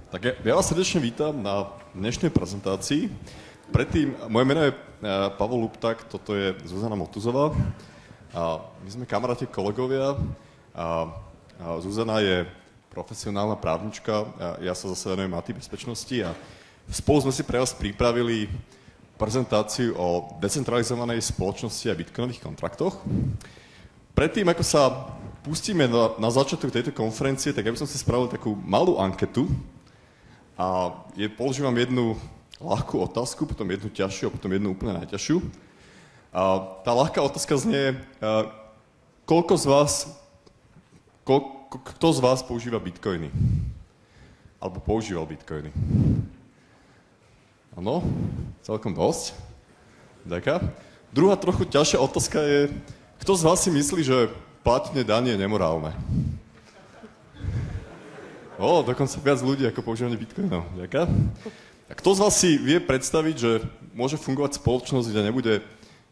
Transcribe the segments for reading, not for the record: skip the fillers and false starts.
Tak ja vás srdečne vítam na dnešnej prezentácii. Predtým, moje meno je Pavol Lupták, toto je Zuzana Motuzová. My sme kamaráti, kolegovia. Zuzana je profesionálna právnička, ja sa zase venujem IT bezpečnosti a spolu sme si pre vás pripravili prezentáciu o decentralizovanej spoločnosti a bitcoinových kontraktoch. Predtým, ako sa pustíme na začiatok tejto konferencie, tak ja by som si spravil takú malú anketu a položím vám jednu ľahkú otázku, potom jednu ťažšiu a potom jednu úplne najťažšiu. Tá ľahká otázka znie, kto z vás používa bitcoiny? Alebo používal bitcoiny? Áno, celkom dosť. Ďakujem. Druhá trochu ťažšia otázka je, kto z vás si myslí, že platenie daní je nemorálne? Dokonca viac ľudí ako používanie bitcoinov. Ďakujem. A kto z vás si vie predstaviť, že môže fungovať spoločnosť, kde nebude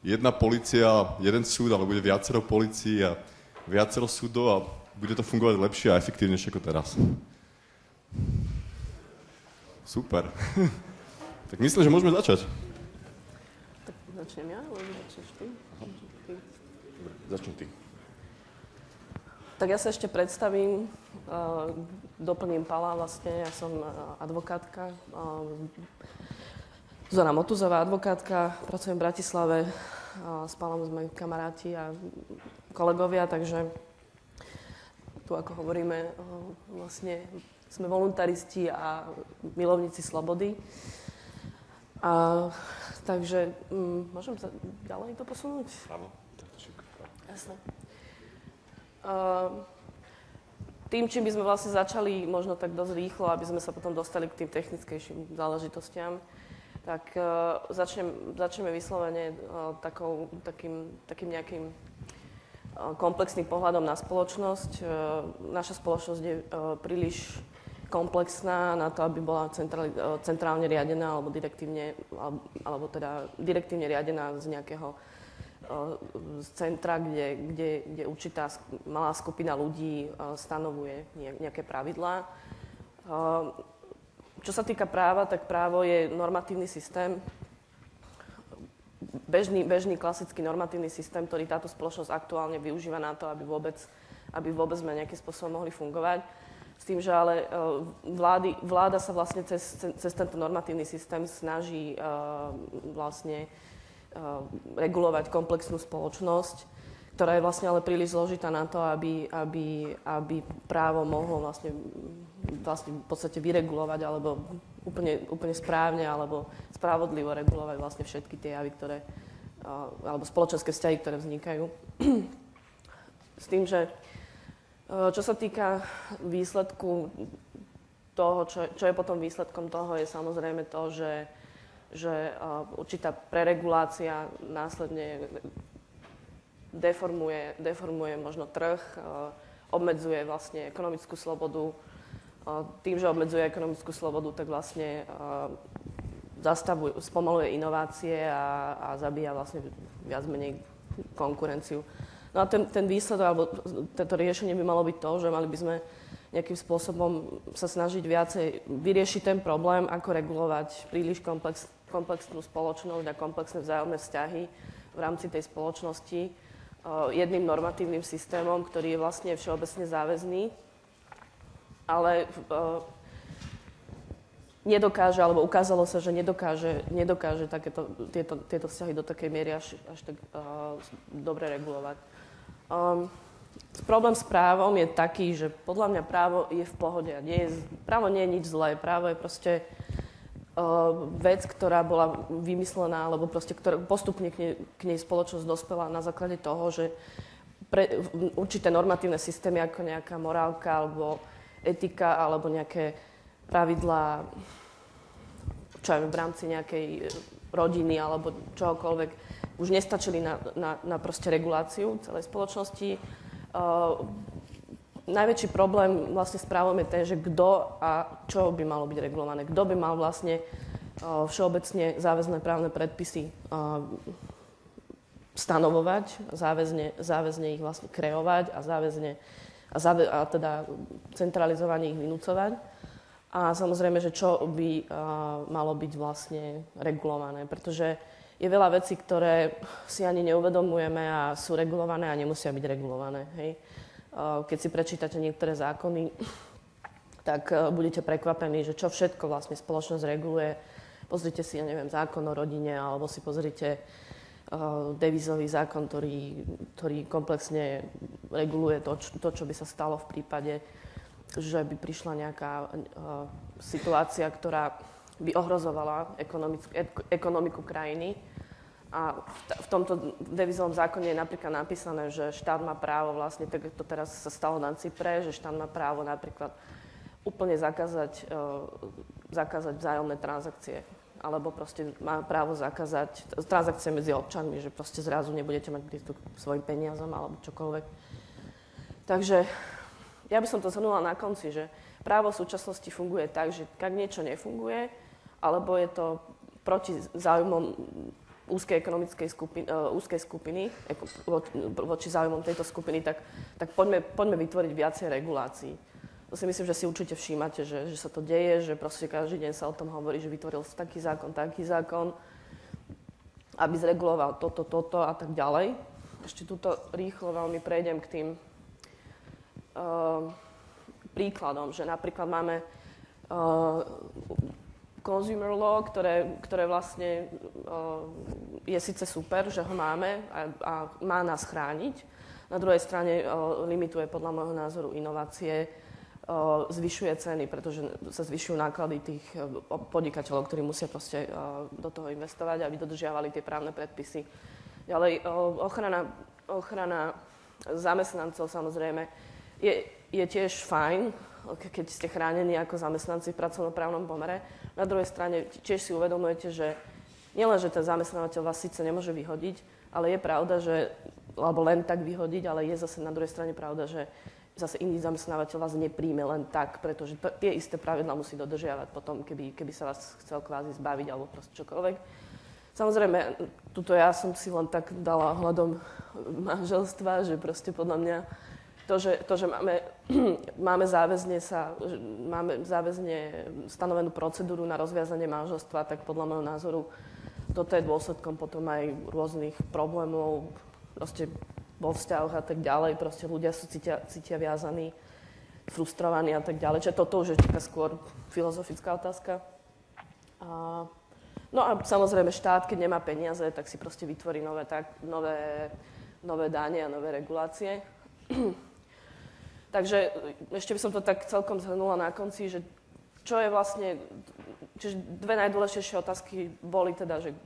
jedna polícia, jeden súd, ale bude viacero polícií a viacero súdov a bude to fungovať lepšie a efektívnejšie ako teraz? Super. Tak myslím, že môžeme začať. Tak začnem ja, alebo začneš ty? Začni ty. Tak ja sa ešte predstavím, doplním Pala vlastne, ja som advokátka, Zuzana Motuzová, advokátka, pracujem v Bratislave, s Palom sme kamaráti a kolegovia, takže tu ako hovoríme, vlastne sme voluntaristi a milovníci slobody. Takže môžem sa ďalej to posunúť? Áno. Jasné. Tým, čím by sme vlastne začali možno tak dosť rýchlo, aby sme sa potom dostali k tým technickejším záležitostiam, tak začneme vyslovene takým nejakým komplexným pohľadom na spoločnosť. Naša spoločnosť je príliš komplexná na to, aby bola centrálne riadená alebo direktívne riadená z nejakého z centra, kde určitá malá skupina ľudí stanovuje nejaké pravidlá. Čo sa týka práva, tak právo je normatívny systém, bežný klasický normatívny systém, ktorý táto spoločnosť aktuálne využíva na to, aby vôbec sme nejakým spôsobom mohli fungovať. S tým, že ale vláda sa vlastne cez tento normatívny systém snaží regulovať komplexnú spoločnosť, ktorá je vlastne ale príliš zložitá na to, aby právo mohlo vlastne v podstate vyregulovať alebo úplne správne alebo spravodlivo regulovať vlastne všetky tie javy, alebo spoločenské vzťahy, ktoré vznikajú. S tým, že čo sa týka výsledku toho, čo je potom výsledkom toho, je samozrejme to, že určitá preregulácia následne deformuje možno trh, obmedzuje vlastne ekonomickú slobodu. Tým, že obmedzuje ekonomickú slobodu, tak vlastne spomaluje inovácie a zabíja vlastne viac menej konkurenciu. No a ten výsledok, alebo toto riešenie by malo byť to, že mali by sme nejakým spôsobom sa snažiť viacej vyriešiť ten problém, ako regulovať príliš komplexnú spoločnosť a komplexné vzájomné vzťahy v rámci tej spoločnosti jedným normatívnym systémom, ktorý je vlastne všeobecne záväzný, ale nedokáže, alebo ukázalo sa, že nedokáže tieto vzťahy do takej miery až tak dobre regulovať. Problém s právom je taký, že podľa mňa právo je v pohode. Právo nie je nič zlé. Právo je proste vec, ktorá bola vymyslená, alebo proste postupne k nej spoločnosť dospela na základe toho, že pre určité normatívne systémy, ako nejaká morálka, alebo etika, alebo nejaké pravidlá, čo aj v rámci nejakej rodiny, alebo čohokoľvek, už nestačili na proste reguláciu celej spoločnosti. Najväčší problém vlastne s právom je ten, že kto a čo by malo byť regulované. Kto by mal vlastne všeobecne záväzné právne predpisy stanovovať, záväzne ich vlastne kreovať a teda centralizovanie ich vynúcovať. A samozrejme, že čo by malo byť vlastne regulované, pretože je veľa vecí, ktoré si ani neuvedomujeme a sú regulované a nemusia byť regulované. Hej. Keď si prečítate niektoré zákony, tak budete prekvapení, že čo všetko vlastne spoločnosť reguluje. Pozrite si, ja neviem, zákon o rodine, alebo si pozrite devizový zákon, ktorý komplexne reguluje to, čo by sa stalo v prípade, že by prišla nejaká situácia, ktorá by ohrozovala ekonomiku krajiny. A v tomto devizovom zákone je napríklad napísané, že štát má právo vlastne, tak to teraz sa stalo na Cypre, že štát má právo napríklad úplne zakázať vzájomné transakcie. Alebo proste má právo zakázať transakcie medzi občanmi, že proste zrazu nebudete mať prístup k svojim peniazom alebo čokoľvek. Takže ja by som to zhrnula na konci, že právo v súčasnosti funguje tak, že ak niečo nefunguje, alebo je to proti záujmom úzkej skupiny, voči záujmom tejto skupiny, tak poďme vytvoriť viacej regulácií. To si myslím, že si určite všímate, že sa to deje, že proste každý deň sa o tom hovorí, že vytvoril sa taký zákon, aby zreguloval toto a tak ďalej. Ešte tuto rýchlo veľmi prejdem k tým príkladom, že napríklad máme consumer law, ktoré vlastne je síce super, že ho máme a má nás chrániť. Na druhej strane limituje podľa môjho názoru inovácie, zvyšuje ceny, pretože sa zvyšujú náklady tých podnikateľov, ktorí musia proste do toho investovať, aby dodržiavali tie právne predpisy. Ďalej, ochrana zamestnancov samozrejme je tiež fajn, keď ste chránení ako zamestnanci v pracovnoprávnom pomere. Na druhej strane tiež si uvedomujete, že nielen, že ten zamestnávateľ vás síce nemôže vyhodiť, ale je pravda, že, alebo len tak vyhodiť, ale je zase na druhej strane pravda, že zase iný zamestnávateľ vás nepríjme len tak, pretože tie isté pravidlá musí dodržiavať potom, keby sa vás chcel kvázi zbaviť alebo proste čokoľvek. Samozrejme, tuto ja som si len tak dala hľadom manželstva, že proste podľa mňa to, že máme záväzne stanovenú procedúru na rozviazanie manželstva, tak podľa môjho názoru toto je dôsledkom potom aj rôznych problémov, proste vo vzťahoch a tak ďalej, proste ľudia sú cítia viazaní, frustrovaní a tak ďalej. Čiže toto už je taká skôr filozofická otázka. No a samozrejme štát, keď nemá peniaze, tak si proste vytvorí nové dáne a nové regulácie. Takže ešte by som to tak celkom zhrnula na konci, že čo je vlastne, čiže dve najdôležitejšie otázky boli teda, že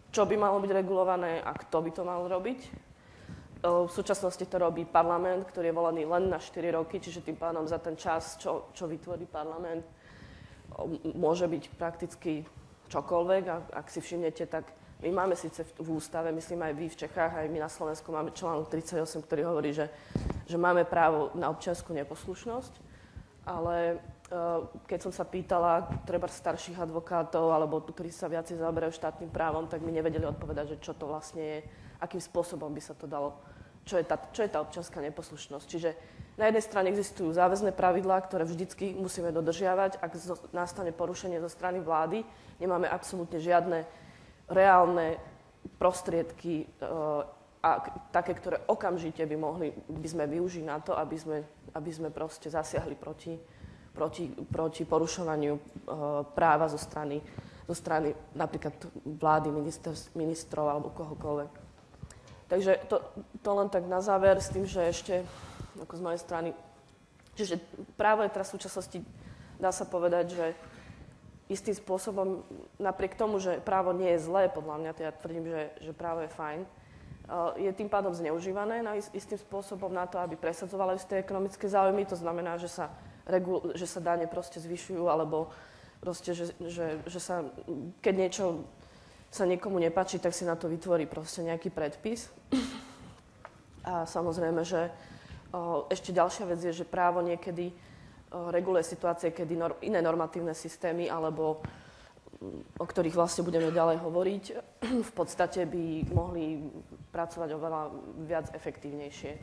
čo by malo byť regulované a kto by to mal robiť. V súčasnosti to robí parlament, ktorý je volený len na 4 roky, čiže tým pádom za ten čas, čo vytvorí parlament, môže byť prakticky čokoľvek. A ak si všimnete, tak my máme síce v ústave, myslím aj vy v Čechách, aj my na Slovensku máme článok 38, ktorý hovorí, že máme právo na občiansku neposlušnosť, ale keď som sa pýtala treba starších advokátov, alebo ktorí sa viacej zaoberajú štátnym právom, tak mi nevedeli odpovedať, že čo to vlastne je, akým spôsobom by sa to dalo, čo je tá občianská neposlušnosť. Čiže na jednej strane existujú záväzné pravidlá, ktoré vždycky musíme dodržiavať. Ak nastane porušenie zo strany vlády, nemáme absolútne žiadne reálne prostriedky a také, ktoré okamžite by sme využiť na to, aby sme proste zasiahli proti porušovaniu práva zo strany napríklad vlády, ministrov alebo kohokoľvek. Takže to len tak na záver s tým, že ešte ako z mojej strany, čiže právo je teraz v súčasnosti, dá sa povedať, že istým spôsobom, napriek tomu, že právo nie je zlé, podľa mňa, ja tvrdím, že právo je fajn, je tým pádom zneužívané istým spôsobom na to, aby presadzovalo isté ekonomické záujmy. To znamená, že sa dáne proste zvyšujú, alebo proste, že sa, keď niečo sa niekomu nepáči, tak si na to vytvorí proste nejaký predpis. A samozrejme, že ešte ďalšia vec je, že právo niekedy reguluje situácie, kedy iné normatívne systémy, alebo o ktorých vlastne budeme ďalej hovoriť, v podstate by mohli pracovať oveľa viac efektívnejšie.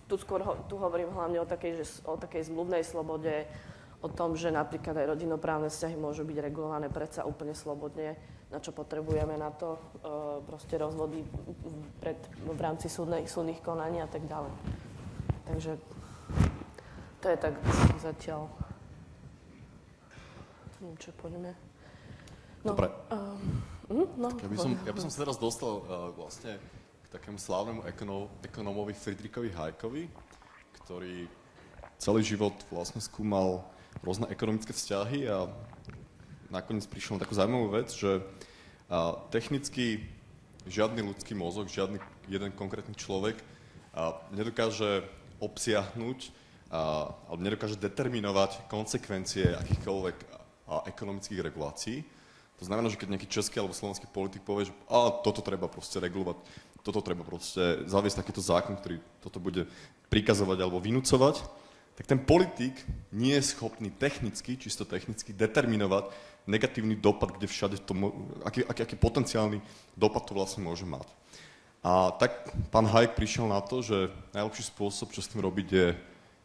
Tu hovorím hlavne o takej zmluvnej slobode, o tom, že napríklad aj rodinnoprávne vzťahy môžu byť regulované predsa úplne slobodne, na čo potrebujeme na to, proste rozvody v rámci súdnych konaní a tak ďalej. Takže to je tak zatiaľ. Čo poďme. No, dobre. Ja by som sa teraz dostal vlastne k takému slávnemu ekonómovi Friedrichovi Haykovi, ktorý celý život vlastne skúmal rôzne ekonomické vzťahy a nakoniec prišiel na takú zaujímavú vec, že technicky žiadny ľudský mozog, žiadny jeden konkrétny človek nedokáže obsiahnuť alebo nedokáže determinovať konsekvencie akýchkoľvek ekonomických regulácií. To znamená, že keď nejaký český alebo slovenský politik povie, že toto treba proste regulovať, toto treba proste zaviesť takýto zákon, ktorý toto bude prikazovať alebo vynúcovať, tak ten politik nie je schopný čisto technicky determinovať negatívny dopad, kde všade aký potenciálny dopad to vlastne môže mať. A tak pán Hayek prišiel na to, že najlepší spôsob, čo s tým robiť, je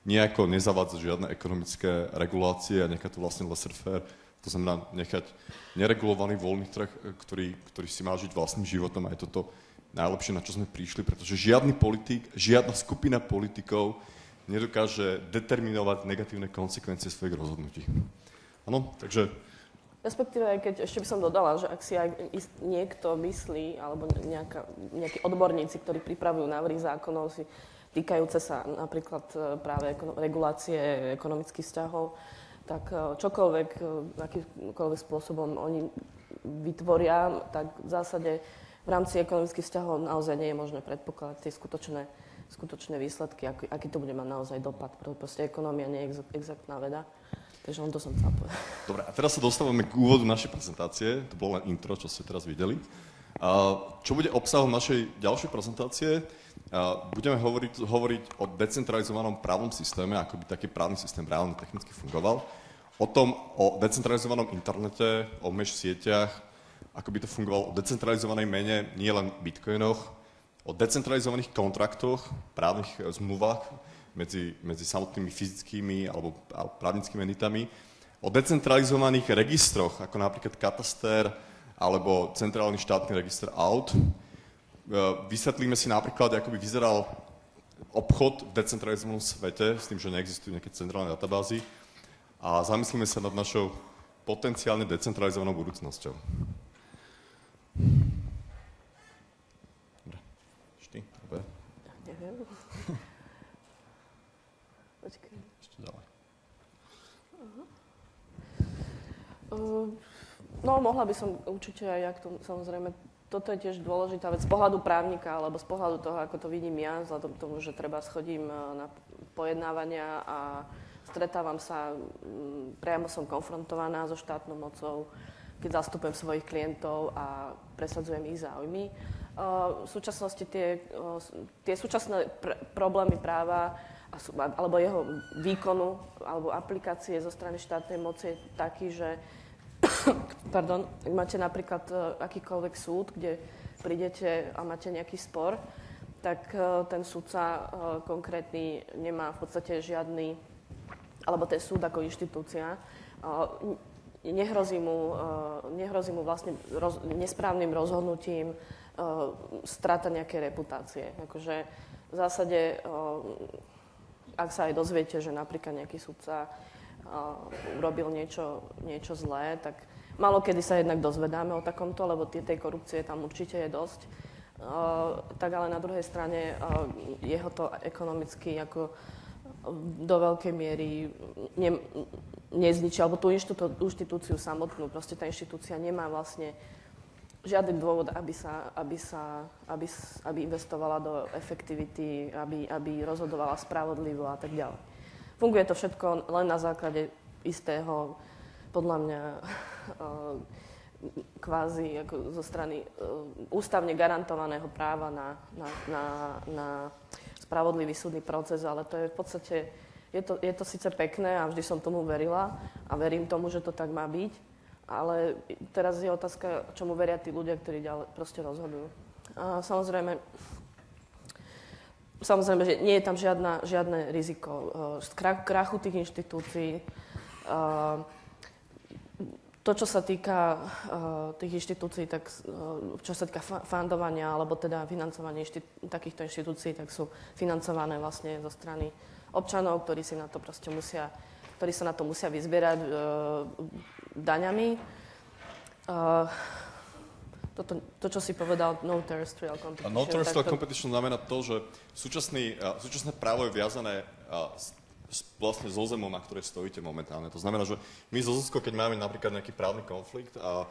nejako nezavádzať žiadne ekonomické regulácie a nechať to vlastne laissez-faire, to znamená nechať neregulovaný voľný trh, ktorý si má žiť vlastným životom a je toto najlepšie, na čo sme prišli, pretože žiadny politik, žiadna skupina politikov nedokáže determinovať negatívne konsekvencie svojich rozhodnutí. Áno, takže... Respektíve, aj keď ešte by som dodala, že ak si aj niekto myslí, alebo nejakí odborníci, ktorí pripravujú návrhy zákonov, si týkajúce sa napríklad práve regulácie ekonomických vzťahov, tak čokoľvek, akýmkoľvek spôsobom oni vytvoria, tak v zásade v rámci ekonomických vzťahov naozaj nie je možné predpokladať tie skutočné výsledky, aký to bude mať naozaj dopad. Proste ekonómia nie je exaktná veda. Takže on to som chcel povedať. Dobre, a teraz sa dostávame k úvodu našej prezentácie. To bolo len intro, čo ste teraz videli. Čo bude obsahom našej ďalšej prezentácie? Budeme hovoriť o decentralizovanom právnom systéme, ako by taký právny systém reálne technicky fungoval. O decentralizovanom internete, o mesh sieťach, ako by to fungovalo, o decentralizovanej mene, nie len bitcoinoch, o decentralizovaných kontraktoch, právnych zmluvách medzi samotnými fyzickými alebo právnickými entitami, o decentralizovaných registroch, ako napríklad kataster alebo centrálny štátny register aut. Vysvetlíme si napríklad, ako by vyzeral obchod v decentralizovanom svete, s tým, že neexistujú nejaké centrálne databázy, a zamyslíme sa nad našou potenciálne decentralizovanou budúcnosťou. Dobre. Dobre. Neviem. Počkaj. Ešte ďalej. No, mohla by som určite aj ja k tomu, samozrejme, toto je tiež dôležitá vec z pohľadu právnika, alebo z pohľadu toho, ako to vidím ja, vzhľadom k tomu, že treba chodím na pojednávania a stretávam sa, priamo som konfrontovaná so štátnou mocou, keď zastupujem svojich klientov a presadzujem ich záujmy. V súčasnosti tie súčasné problémy práva alebo jeho výkonu alebo aplikácie zo strany štátnej moci je taký, že ak máte napríklad akýkoľvek súd, kde prídete a máte nejaký spor, tak ten súdca konkrétny nemá v podstate žiadny, alebo ten súd ako inštitúcia, nehrozí mu vlastne nesprávnym rozhodnutím strata nejakej reputácie. Akože v zásade, ak sa aj dozviete, že napríklad nejaký sudca urobil niečo zlé, tak málo kedy sa jednak dozvedáme o takomto, lebo tej korupcie tam určite je dosť. Tak ale na druhej strane jeho to ekonomicky ako do veľkej miery nezničí, alebo tú inštitúciu samotnú. Proste tá inštitúcia nemá vlastne žiaden dôvod, aby investovala do efektivity, aby rozhodovala spravodlivo a tak ďalej. Funguje to všetko len na základe istého, podľa mňa, kvázi ako zo strany ústavne garantovaného práva na spravodlivý súdny proces, ale to je v podstate, je to síce pekné a vždy som tomu verila a verím tomu, že to tak má byť, ale teraz je otázka, čomu veria tí ľudia, ktorí ďalej proste rozhodujú. A samozrejme, že nie je tam žiadne riziko z krachu tých inštitúcií, To, čo sa týka tých inštitúcií, tak čo sa týka fundovania alebo teda financovania takýchto inštitúcií, tak sú financované vlastne zo strany občanov, ktorí sa na to musia vyzbierať daňami. To, čo si povedal, no terrestrial competition. No terrestrial competition znamená to, že súčasné právo je viazané vlastne so zemou, na ktorej stojíte momentálne. To znamená, že my zo Zuzkou, keď máme napríklad nejaký právny konflikt a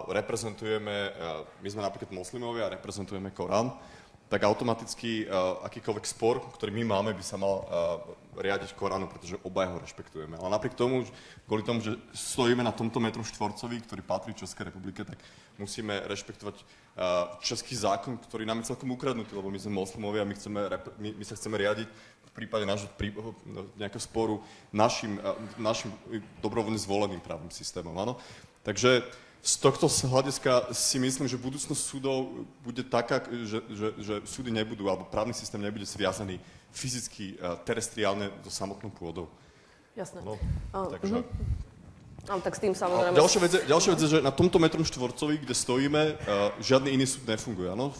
reprezentujeme, my sme napríklad moslimovia a reprezentujeme Korán, tak automaticky akýkoľvek spor, ktorý my máme, by sa mal riadiť Koránu, pretože obaja ho rešpektujeme. Ale napriek tomu, kvôli tomu, že stojíme na tomto metru štvorcový, ktorý patrí Českej republike, tak musíme rešpektovať český zákon, ktorý nám je celkom ukradnutý, lebo my sme moslimovia a my sa chceme riadiť v prípade nejakého sporu našim dobrovoľne zvoleným právnym systémom. Áno? Takže z tohto hľadiska si myslím, že budúcnosť súdov bude taká, že súdy nebudú, alebo právny systém nebude zviazaný fyzicky, terestriálne so samotnou pôdou. Jasné. No, takže... tak s tým samozrejme... Ďalšia vec je, že na tomto metrom štvorcovi, kde stojíme, žiadny iný súd nefunguje. Áno?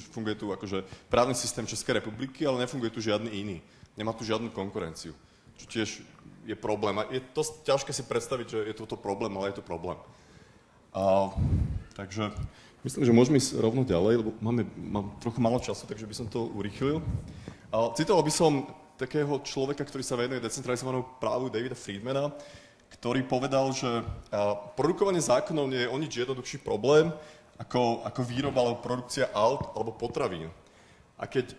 Funguje tu akože právny systém Českej republiky, ale nefunguje tu žiadny iný. Nemá tu žiadnu konkurenciu. Čo tiež je problém. A je to ťažké si predstaviť, že je to problém, ale je to problém. Takže myslím, že môžeme ísť rovno ďalej, lebo mám trochu málo času, takže by som to urýchlil. Citoval by som takého človeka, ktorý sa venuje decentralizovanému právu, Davida Friedmana, ktorý povedal, že produkovanie zákonov nie je o nič jednoduchší problém ako výroba alebo produkcia aut alebo potravín. A keď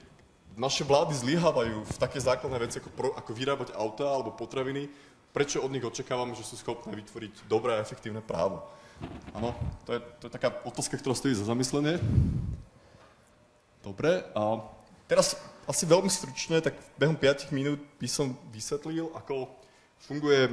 naše vlády zlyhávajú v také základné veci ako vyrábať auta alebo potraviny, prečo od nich očakávame, že sú schopné vytvoriť dobré a efektívne právo? Áno, to je taká otázka, ktorá stojí za zamyslenie. Dobre, a teraz asi veľmi stručne, tak behom 5 minút by som vysvetlil, ako funguje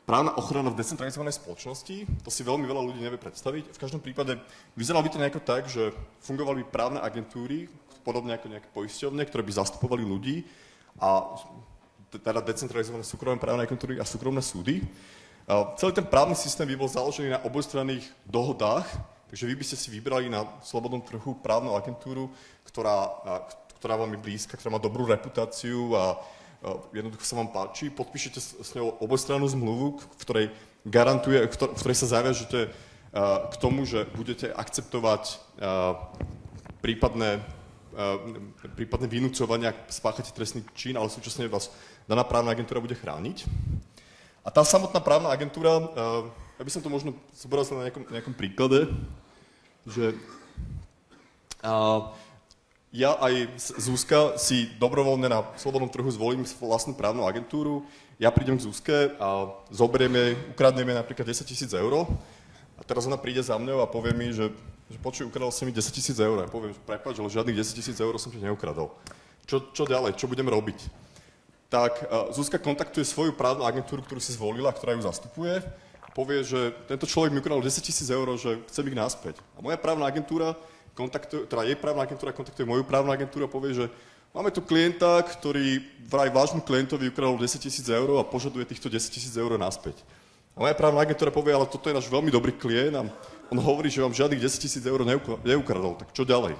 právna ochrana v decentralizovanej spoločnosti. To si veľmi veľa ľudí nevie predstaviť. V každom prípade vyzeralo by to nejako tak, že fungovali by právne agentúry, podobne ako nejaké poisťovne, ktoré by zastupovali ľudí a teda decentralizované súkromné právne agentúry a súkromné súdy. Celý ten právny systém by bol založený na obojstranných dohodách, takže vy by ste si vybrali na slobodnom trhu právnu agentúru, ktorá vám je blízka, ktorá má dobrú reputáciu a jednoducho sa vám páči, podpíšete s ňou obojstrannú zmluvu, v ktorej sa zaviažete k tomu, že budete akceptovať prípadné vynúcovania, ak spáchate trestný čin, ale súčasne vás daná právna agentúra bude chrániť. A tá samotná právna agentúra, ja by som to možno zobral na nejakom príklade, že ja aj Zuzka si dobrovoľne na slobodnom trhu zvolím vlastnú právnu agentúru, ja prídem k Zuzke a ukradneme napríklad 10 000 eur a teraz ona príde za mňou a povie mi, že počuj, ukradol si mi 10 000 eur. Ja poviem, že prepáč, ale žiadnych 10 000 eur som ti neukradol. Čo ďalej? Čo budem robiť? Tak Zuzka kontaktuje svoju právnu agentúru, ktorú si zvolila, ktorá ju zastupuje, a povie, že tento človek mi ukradol 10 000 eur, že chcem ich naspäť. A moja právna agentúra jej právna agentúra kontaktuje moju právnu agentúru a povie, že máme tu klienta, ktorý vraj vášmu klientovi ukradol 10 000 eur a požaduje týchto 10 000 eur naspäť. A moja právna agentúra povie, ale toto je náš veľmi dobrý klient a on hovorí, že vám žiadnych 10 000 eur neukradol, tak čo ďalej?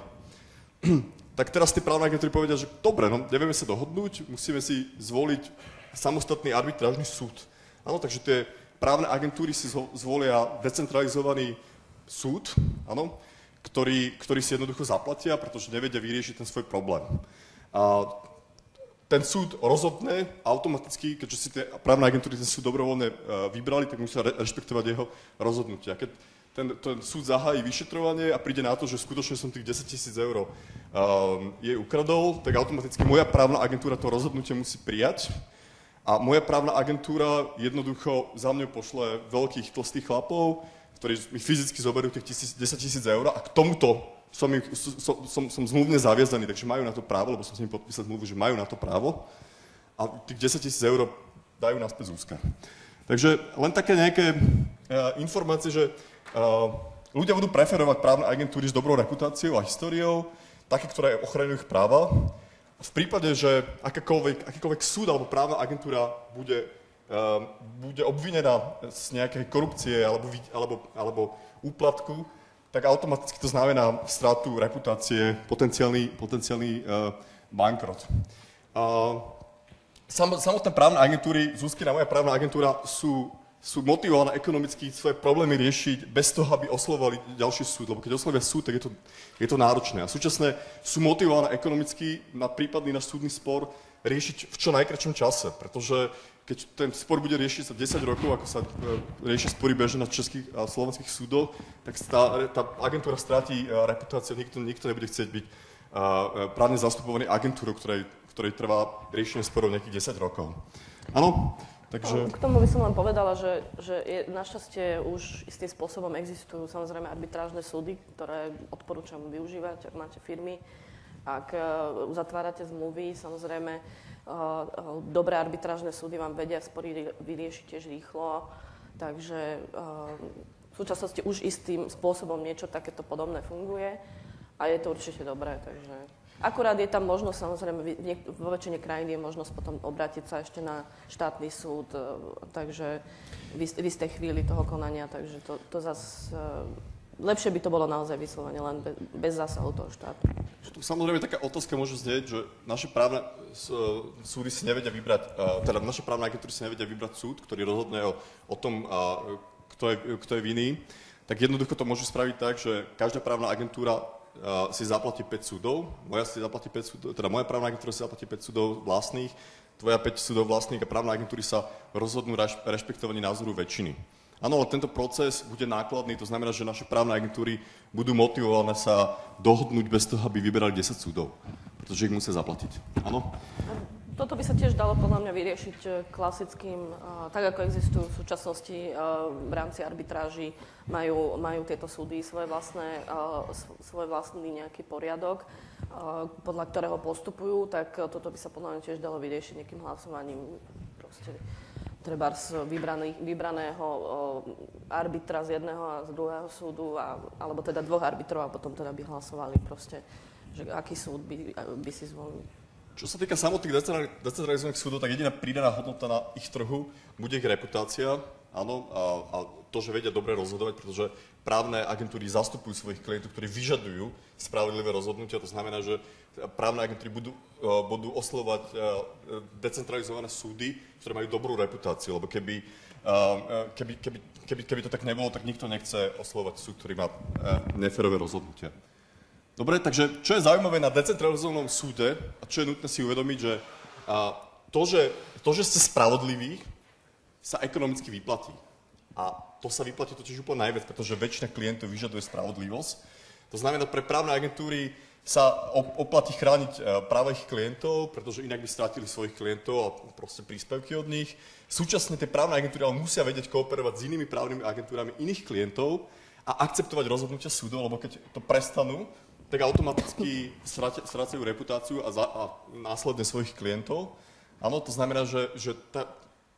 Tak teraz tie právne agentúry povedia, že dobre, no nevieme sa dohodnúť, musíme si zvoliť samostatný arbitrážny súd. Áno, takže tie právne agentúry si zvolia decentralizovaný súd, áno, ktorý si jednoducho zaplatia, pretože nevedia vyriešiť ten svoj problém. A ten súd rozhodne automaticky, keďže si tie právne agentúry ten súd dobrovoľne vybrali, tak musia rešpektovať jeho rozhodnutia. Keď ten súd zahájí vyšetrovanie a príde na to, že skutočne som tých 10 000 eur jej ukradol, tak automaticky moja právna agentúra to rozhodnutie musí prijať a moja právna agentúra jednoducho za mňou pošle veľkých tlstých chlapov, ktorí mi fyzicky zoberú tých 10 000 eur a k tomuto som zmluvne zaviazaný, takže majú na to právo, lebo som s nimi podpísal zmluvu, že majú na to právo a tých 10 000 eur dajú naspäť Zuzka. Takže len také nejaké informácie, že ľudia budú preferovať právne agentúry s dobrou reputáciou a históriou, také, ktoré ochraňujú ich práva. V prípade, že akýkoľvek súd alebo právna agentúra bude bude obvinená z nejakej korupcie alebo úplatku, tak automaticky to znamená stratu reputácie, potenciálny bankrot. Samotné právne agentúry, Zuzkina, moja právna agentúra, sú motivované ekonomicky svoje problémy riešiť bez toho, aby oslovovali ďalší súd, lebo keď oslovia súd, tak je to náročné. A súčasne sú motivované ekonomicky na prípadný náš súdny spor riešiť v čo najkratšom čase, pretože keď ten spor bude riešiť za 10 rokov, ako sa rieši spory bežne na českých a slovenských súdoch, tak tá agentúra stratí reputáciu, nikto nebude chcieť byť právne zastupovaný agentúrou, ktorej trvá riešenie sporov nejakých 10 rokov. Áno? Takže... K tomu by som len povedala, že našťastie už istým spôsobom existujú samozrejme arbitrážne súdy, ktoré odporúčam využívať, ak máte firmy. Ak uzatvárate zmluvy, samozrejme dobré arbitrážne súdy vám vedia spory vyriešiť tiež rýchlo. Takže v súčasnosti už istým spôsobom niečo takéto podobné funguje a je to určite dobré. Takže akurát je tam možnosť, samozrejme, vo väčšine krajín je možnosť potom obrátiť sa ešte na štátny súd, takže v istej chvíli toho konania, takže to zase lepšie by to bolo naozaj vyslovene len bez zásahu toho štátu. Samozrejme, taká otázka môže znieť, že naše právne súdy si nevedia vybrať, teda naše právne agentúry si nevedia vybrať súd, ktorý rozhodne o tom, kto je vinný. Tak jednoducho to môžu spraviť tak, že každá právna agentúra si zaplatí 5 súdov, moja právna agentúra si zaplatí 5 súdov vlastných, tvoja 5 súdov vlastných a právne agentúry sa rozhodnú rešpektovaní názoru väčšiny. Áno, ale tento proces bude nákladný, to znamená, že naše právne agentúry budú motivované sa dohodnúť bez toho, aby vyberali 10 súdov, pretože ich musia zaplatiť. Áno? Toto by sa tiež dalo podľa mňa vyriešiť klasickým, tak ako existujú v súčasnosti v rámci arbitráží, majú tieto súdy svoj vlastný nejaký poriadok, podľa ktorého postupujú, tak toto by sa podľa mňa tiež dalo vyriešiť nejakým hlasovaním proste trebárs vybraného arbitra z jedného a z druhého súdu, alebo teda dvoch arbitrov a potom teda by hlasovali proste, že aký súd by si zvolili. Čo sa týka samotných decentralizovaných súdov, tak jediná pridaná hodnota na ich trhu bude ich reputácia, áno, a to, že vedia dobre rozhodovať, pretože právne agentúry zastupujú svojich klientov, ktorí vyžadujú spravodlivé rozhodnutia. To znamená, že právne agentúry budú oslovať decentralizované súdy, ktoré majú dobrú reputáciu, lebo keby to tak nebolo, tak nikto nechce oslovať súd, ktorý má neférové rozhodnutia. Dobre, takže čo je zaujímavé na decentralizovanom súde a čo je nutné si uvedomiť, že to, že ste spravodliví, sa ekonomicky vyplatí. A to sa vyplatí totiž úplne najviac, pretože väčšina klientov vyžaduje spravodlivosť. To znamená, pre právne agentúry sa oplatí chrániť práva ich klientov, pretože inak by strátili svojich klientov a proste príspevky od nich. Súčasne tie právne agentúry ale musia vedieť kooperovať s inými právnymi agentúrami iných klientov a akceptovať rozhodnutia súdov, lebo keď to prestanú, tak automaticky strácajú reputáciu a následne svojich klientov. Áno, to znamená, že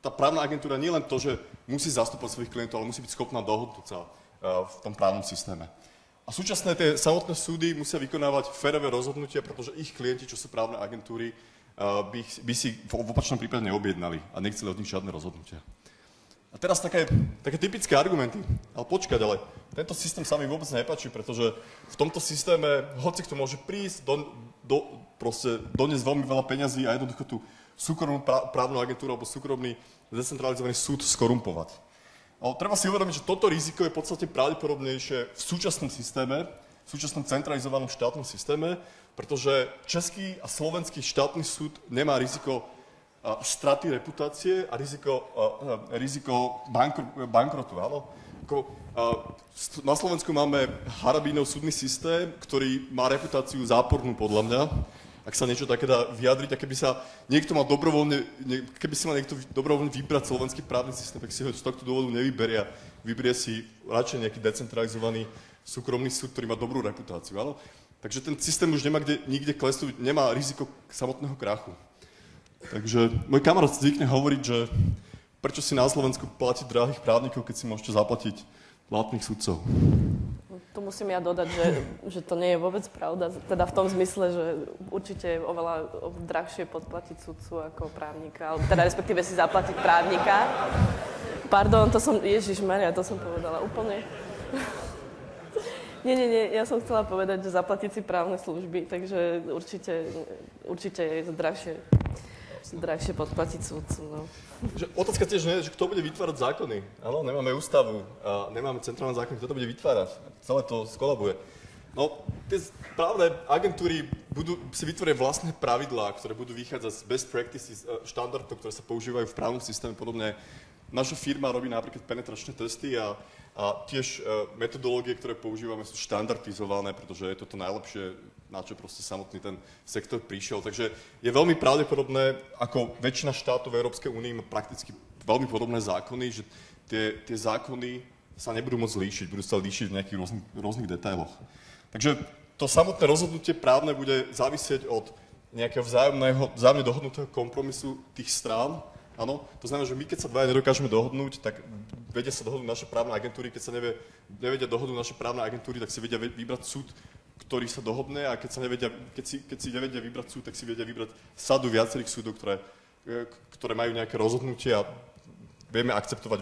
tá právna agentúra nie len to, že musí zastupovať svojich klientov, ale musí byť schopná dohodnúť sa v tom právnom systéme. A súčasné tie samotné súdy musia vykonávať férové rozhodnutia, pretože ich klienti, čo sú právne agentúry, by si v opačnom prípade neobjednali a nechceli od nich žiadne rozhodnutia. A teraz také typické argumenty. Ale počkať, ale tento systém sa mi vôbec nepáči, pretože v tomto systéme hoci kto môže prísť, doniesť veľmi veľa peňazí a jednoducho tú súkromnú právnu agentúru alebo súkromný decentralizovaný súd skorumpovať. Ale treba si uvedomiť, že toto riziko je v podstate pravdepodobnejšie v súčasnom systéme, v súčasnom centralizovanom štátnom systéme, pretože český a slovenský štátny súd nemá riziko straty reputácie a riziko bankrotu. Áno? Na Slovensku máme Harabínov súdny systém, ktorý má reputáciu zápornú podľa mňa, ak sa niečo také dá vyjadriť, a keby si mal niekto dobrovoľne vybrať slovenský právny systém, tak si ho z tohto dôvodu nevyberie a vyberie si radšej nejaký decentralizovaný súkromný súd, ktorý má dobrú reputáciu. Áno? Takže ten systém už nemá nikde klesnúť, nemá riziko samotného krachu. Takže môj kamarát zvykne hovoriť, že prečo si na Slovensku platiť drahých právnikov, keď si môžete zaplatiť platných sudcov. Tomu musím ja dodať, že to nie je vôbec pravda. Teda v tom zmysle, že určite je oveľa drahšie podplatiť sudcu ako právnika, alebo teda respektíve si zaplatiť právnika. Pardon, Ježišmaria, to som povedala úplne. Nie, ja som chcela povedať, že zaplatiť si právne služby, takže určite je drahšie podplatiť sudcu, no. Otázka tiež nie je, že kto bude vytvárať zákony. Áno, nemáme ústavu, nemáme centrálny zákon, kto to bude vytvárať. Celé to skolabuje. No, tie právne agentúry si vytvoria vlastné pravidlá, ktoré budú vychádzať z best practices, štandardov, ktoré sa používajú v právnom systéme. Podobne naša firma robí napríklad penetračné testy a tiež metodológie, ktoré používame, sú štandardizované, pretože je to najlepšie, na čo proste samotný ten sektor prišiel. Takže je veľmi pravdepodobné, ako väčšina štátov v Európskej únii má prakticky veľmi podobné zákony, že tie zákony sa nebudú môcť líšiť, budú sa líšiť v nejakých rôznych detailoch. Takže to samotné rozhodnutie právne bude závisieť od nejakého vzájomne dohodnutého kompromisu tých strán. Áno, to znamená, že my keď sa dvaja nedokážeme dohodnúť, tak vedia sa dohodnúť naše právne agentúry, keď sa nevedia dohodnúť naše právne agentúry, tak si vedia vybrať súd, ktorý sa dohodne, a keď si nevedia vybrať súd, tak si vedia vybrať sadu viacerých súdov, ktoré majú nejaké rozhodnutie a vieme akceptovať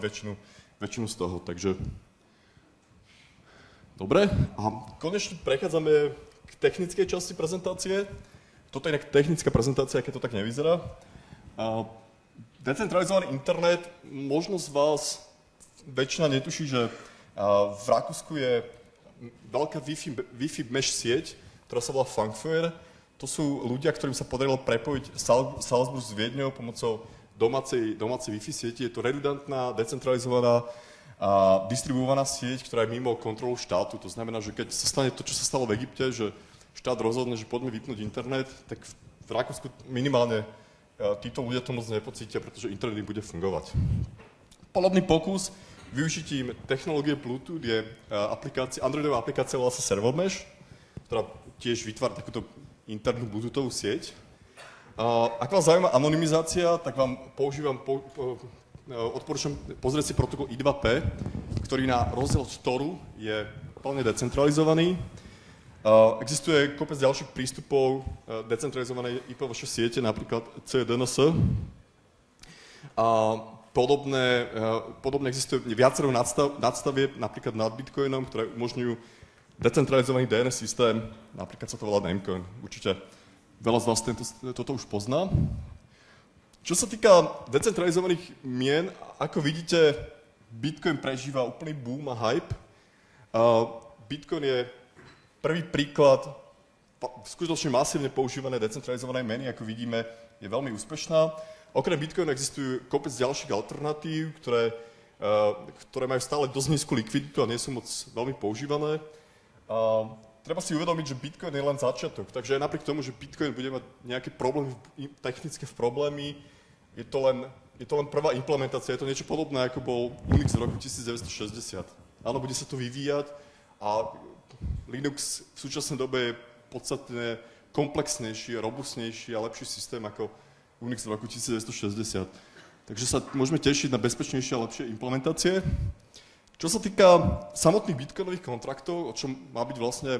väčšinu z toho. Takže dobre, a konečne prechádzame k technickej časti prezentácie. Toto je inak technická prezentácia, keď to tak nevyzerá. Decentralizovaný internet, možno z vás väčšina netuší, že v Rakúsku je veľká Wi-Fi mesh sieť, ktorá sa volá Funkfeuer. To sú ľudia, ktorým sa podarilo prepojiť Salzburg s Viedňou pomocou domácej Wi-Fi sieti. Je to redundantná, decentralizovaná a distribuovaná sieť, ktorá je mimo kontrolu štátu. To znamená, že keď sa stane to, čo sa stalo v Egypte, že štát rozhodne, že poďme vypnúť internet, tak v Rakúsku minimálne títo ľudia to moc nepocítia, pretože internet bude fungovať. Podobný pokus využitím technológie Bluetooth je Androidová aplikácia volá sa Servomesh, ktorá tiež vytvára takúto internú Bluetoothovú sieť. Ak vás zaujíma anonymizácia, tak vám odporúčam pozrieť si protokol I2P, ktorý na rozdiel od Toru je plne decentralizovaný. Existuje kopec ďalších prístupov decentralizovanej IPv6 siete, napríklad CDNS. Podobne existuje viacero nadstavieb, napríklad nad Bitcoinom, ktoré umožňujú decentralizovaný DNS systém, napríklad sa to volá Namecoin. Určite veľa z vás toto už pozná. Čo sa týka decentralizovaných mien, ako vidíte, Bitcoin prežíva úplný boom a hype. Bitcoin je prvý príklad skutočne masívne používané decentralizované meny, ako vidíme, je veľmi úspešná. Okrem Bitcoinu existujú kopec ďalších alternatív, ktoré majú stále dosť nízku likviditu a nie sú moc veľmi používané. Treba si uvedomiť, že Bitcoin je len začiatok, takže aj napriek tomu, že Bitcoin bude mať nejaké problémy, technické problémy, je to len prvá implementácia, je to niečo podobné, ako bol Unix v roku 1960. Áno, bude sa to vyvíjať a Linux v súčasnej dobe je podstatne komplexnejší, robustnejší a lepší systém ako Unix v roku 1960. Takže sa môžeme tešiť na bezpečnejšie a lepšie implementácie. Čo sa týka samotných bitcoinových kontraktov, o čom má byť vlastne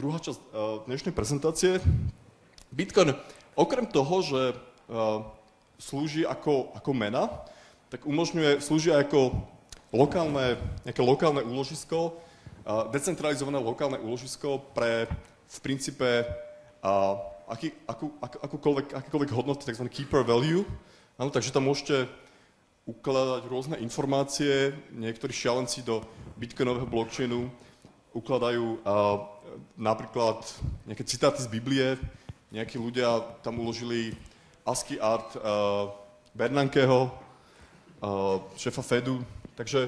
druhá časť dnešnej prezentácie, Bitcoin okrem toho, že slúži ako mena, tak slúži ako nejaké lokálne úložisko, decentralizované lokálne úložisko pre v princípe akýkoľvek hodnoty, tzv. Keeper value. Áno, takže tam môžete ukladať rôzne informácie, niektorí šialenci do bitcoinového blockchainu ukladajú napríklad nejaké citáty z Biblie, nejakí ľudia tam uložili ASCII art Bernankeho, šéfa Fedu, takže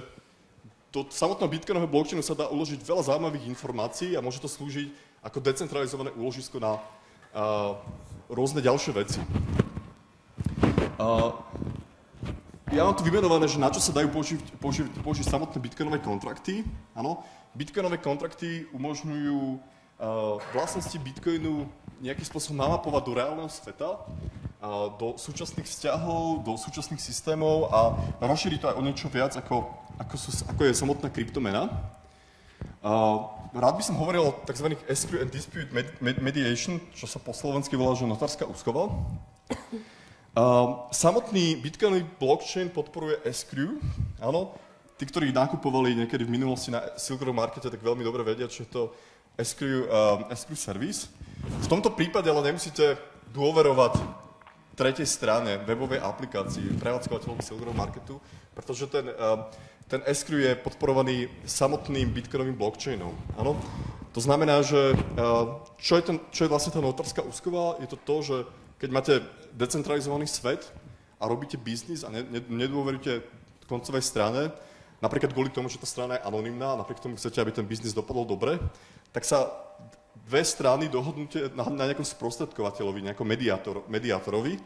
do samotného bitcoinového blockchainu sa dá uložiť veľa zaujímavých informácií a môže to slúžiť ako decentralizované úložisko na rôzne ďalšie veci. Ja mám tu vymenované, že na čo sa dajú použiť samotné bitcoinové kontrakty. Áno, bitcoinové kontrakty umožňujú vlastnosti bitcoinu nejakým spôsobom namapovať do reálneho sveta, do súčasných vzťahov, do súčasných systémov a rozšíriť to aj o niečo viac, ako je samotná kryptomena. Rád by som hovoril o tzv. Escrow and Dispute Mediation, čo sa po slovensky volá, že notárska úschova. Samotný bitcoinový blockchain podporuje escrow, áno. Tí, ktorí nakupovali niekedy v minulosti na Silk Road markete, tak veľmi dobre vedia, čo je to escrow service. V tomto prípade ale nemusíte dôverovať tretej strane webovej aplikácii prevádzkovateľom Silk Road marketu, pretože ten escrow je podporovaný samotným bitcoinovým blockchainom. Áno? To znamená, že čo je vlastne tá notárska úschova, je to, že keď máte decentralizovaný svet a robíte biznis a nedôveríte koncovej strane, napríklad kvôli tomu, že tá strana je anonymná, napriek tomu chcete, aby ten biznis dopadol dobre, tak sa dve strany dohodnúte na nejakom sprostredkovateľovi, nejakom mediátorovi.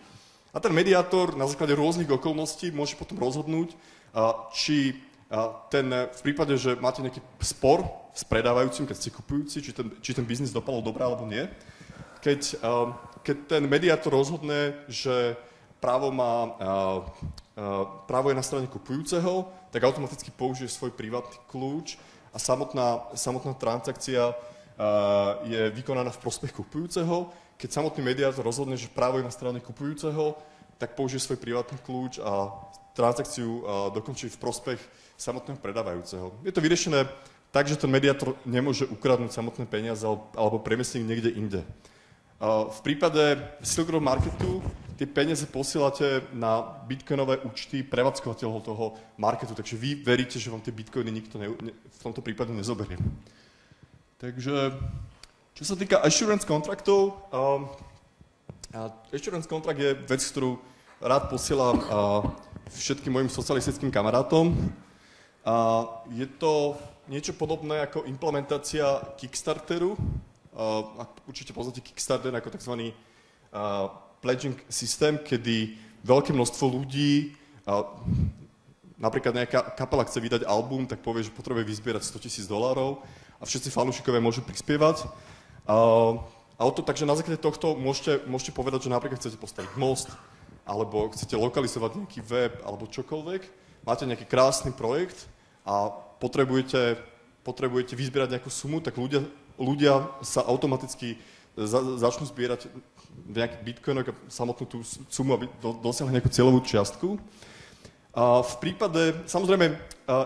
A ten mediátor na základe rôznych okolností môže potom rozhodnúť, či v prípade, že máte nejaký spor s predávajúcim, keď ste kupujúci, či ten biznis dopadol dobre alebo nie. Keď ten mediátor rozhodne, že právo je na strane kupujúceho, tak automaticky použije svoj privátny kľúč a samotná transakcia je vykonaná v prospech kupujúceho. Keď samotný mediátor rozhodne, že právo je na strane kupujúceho, tak použije svoj privátny kľúč a transakciu dokončí v prospech samotného predávajúceho. Je to vyriešené tak, že ten mediátor nemôže ukradnúť samotné peniaze alebo premiesniť niekde inde. V prípade Silk Road marketu tie peniaze posielate na bitcoinové účty prevádzkovateľov toho marketu, takže vy veríte, že vám tie bitcoiny nikto v tomto prípade nezoberie. Takže, čo sa týka assurance kontraktov, assurance kontrakt je vec, ktorú rád posielam všetkým mojim socialistickým kamarátom. Je to niečo podobné ako implementácia Kickstarteru. Určite poznáte Kickstarter ako tzv. Pledging systém, kedy veľké množstvo ľudí, napríklad nejaká kapela chce vydať album, tak povie, že potrebuje vyzbierať $100,000 a všetci fanúšikovia môžu prispievať. Takže na základe tohto môžete povedať, že napríklad chcete postaviť most, alebo chcete lokalizovať nejaký web, alebo čokoľvek. Máte nejaký krásny projekt a potrebujete vyzbierať nejakú sumu, tak ľudia sa automaticky začnú zbierať nejaký bitcoin a samotnú tú sumu, aby dosiahli nejakú cieľovú čiastku. V prípade, samozrejme,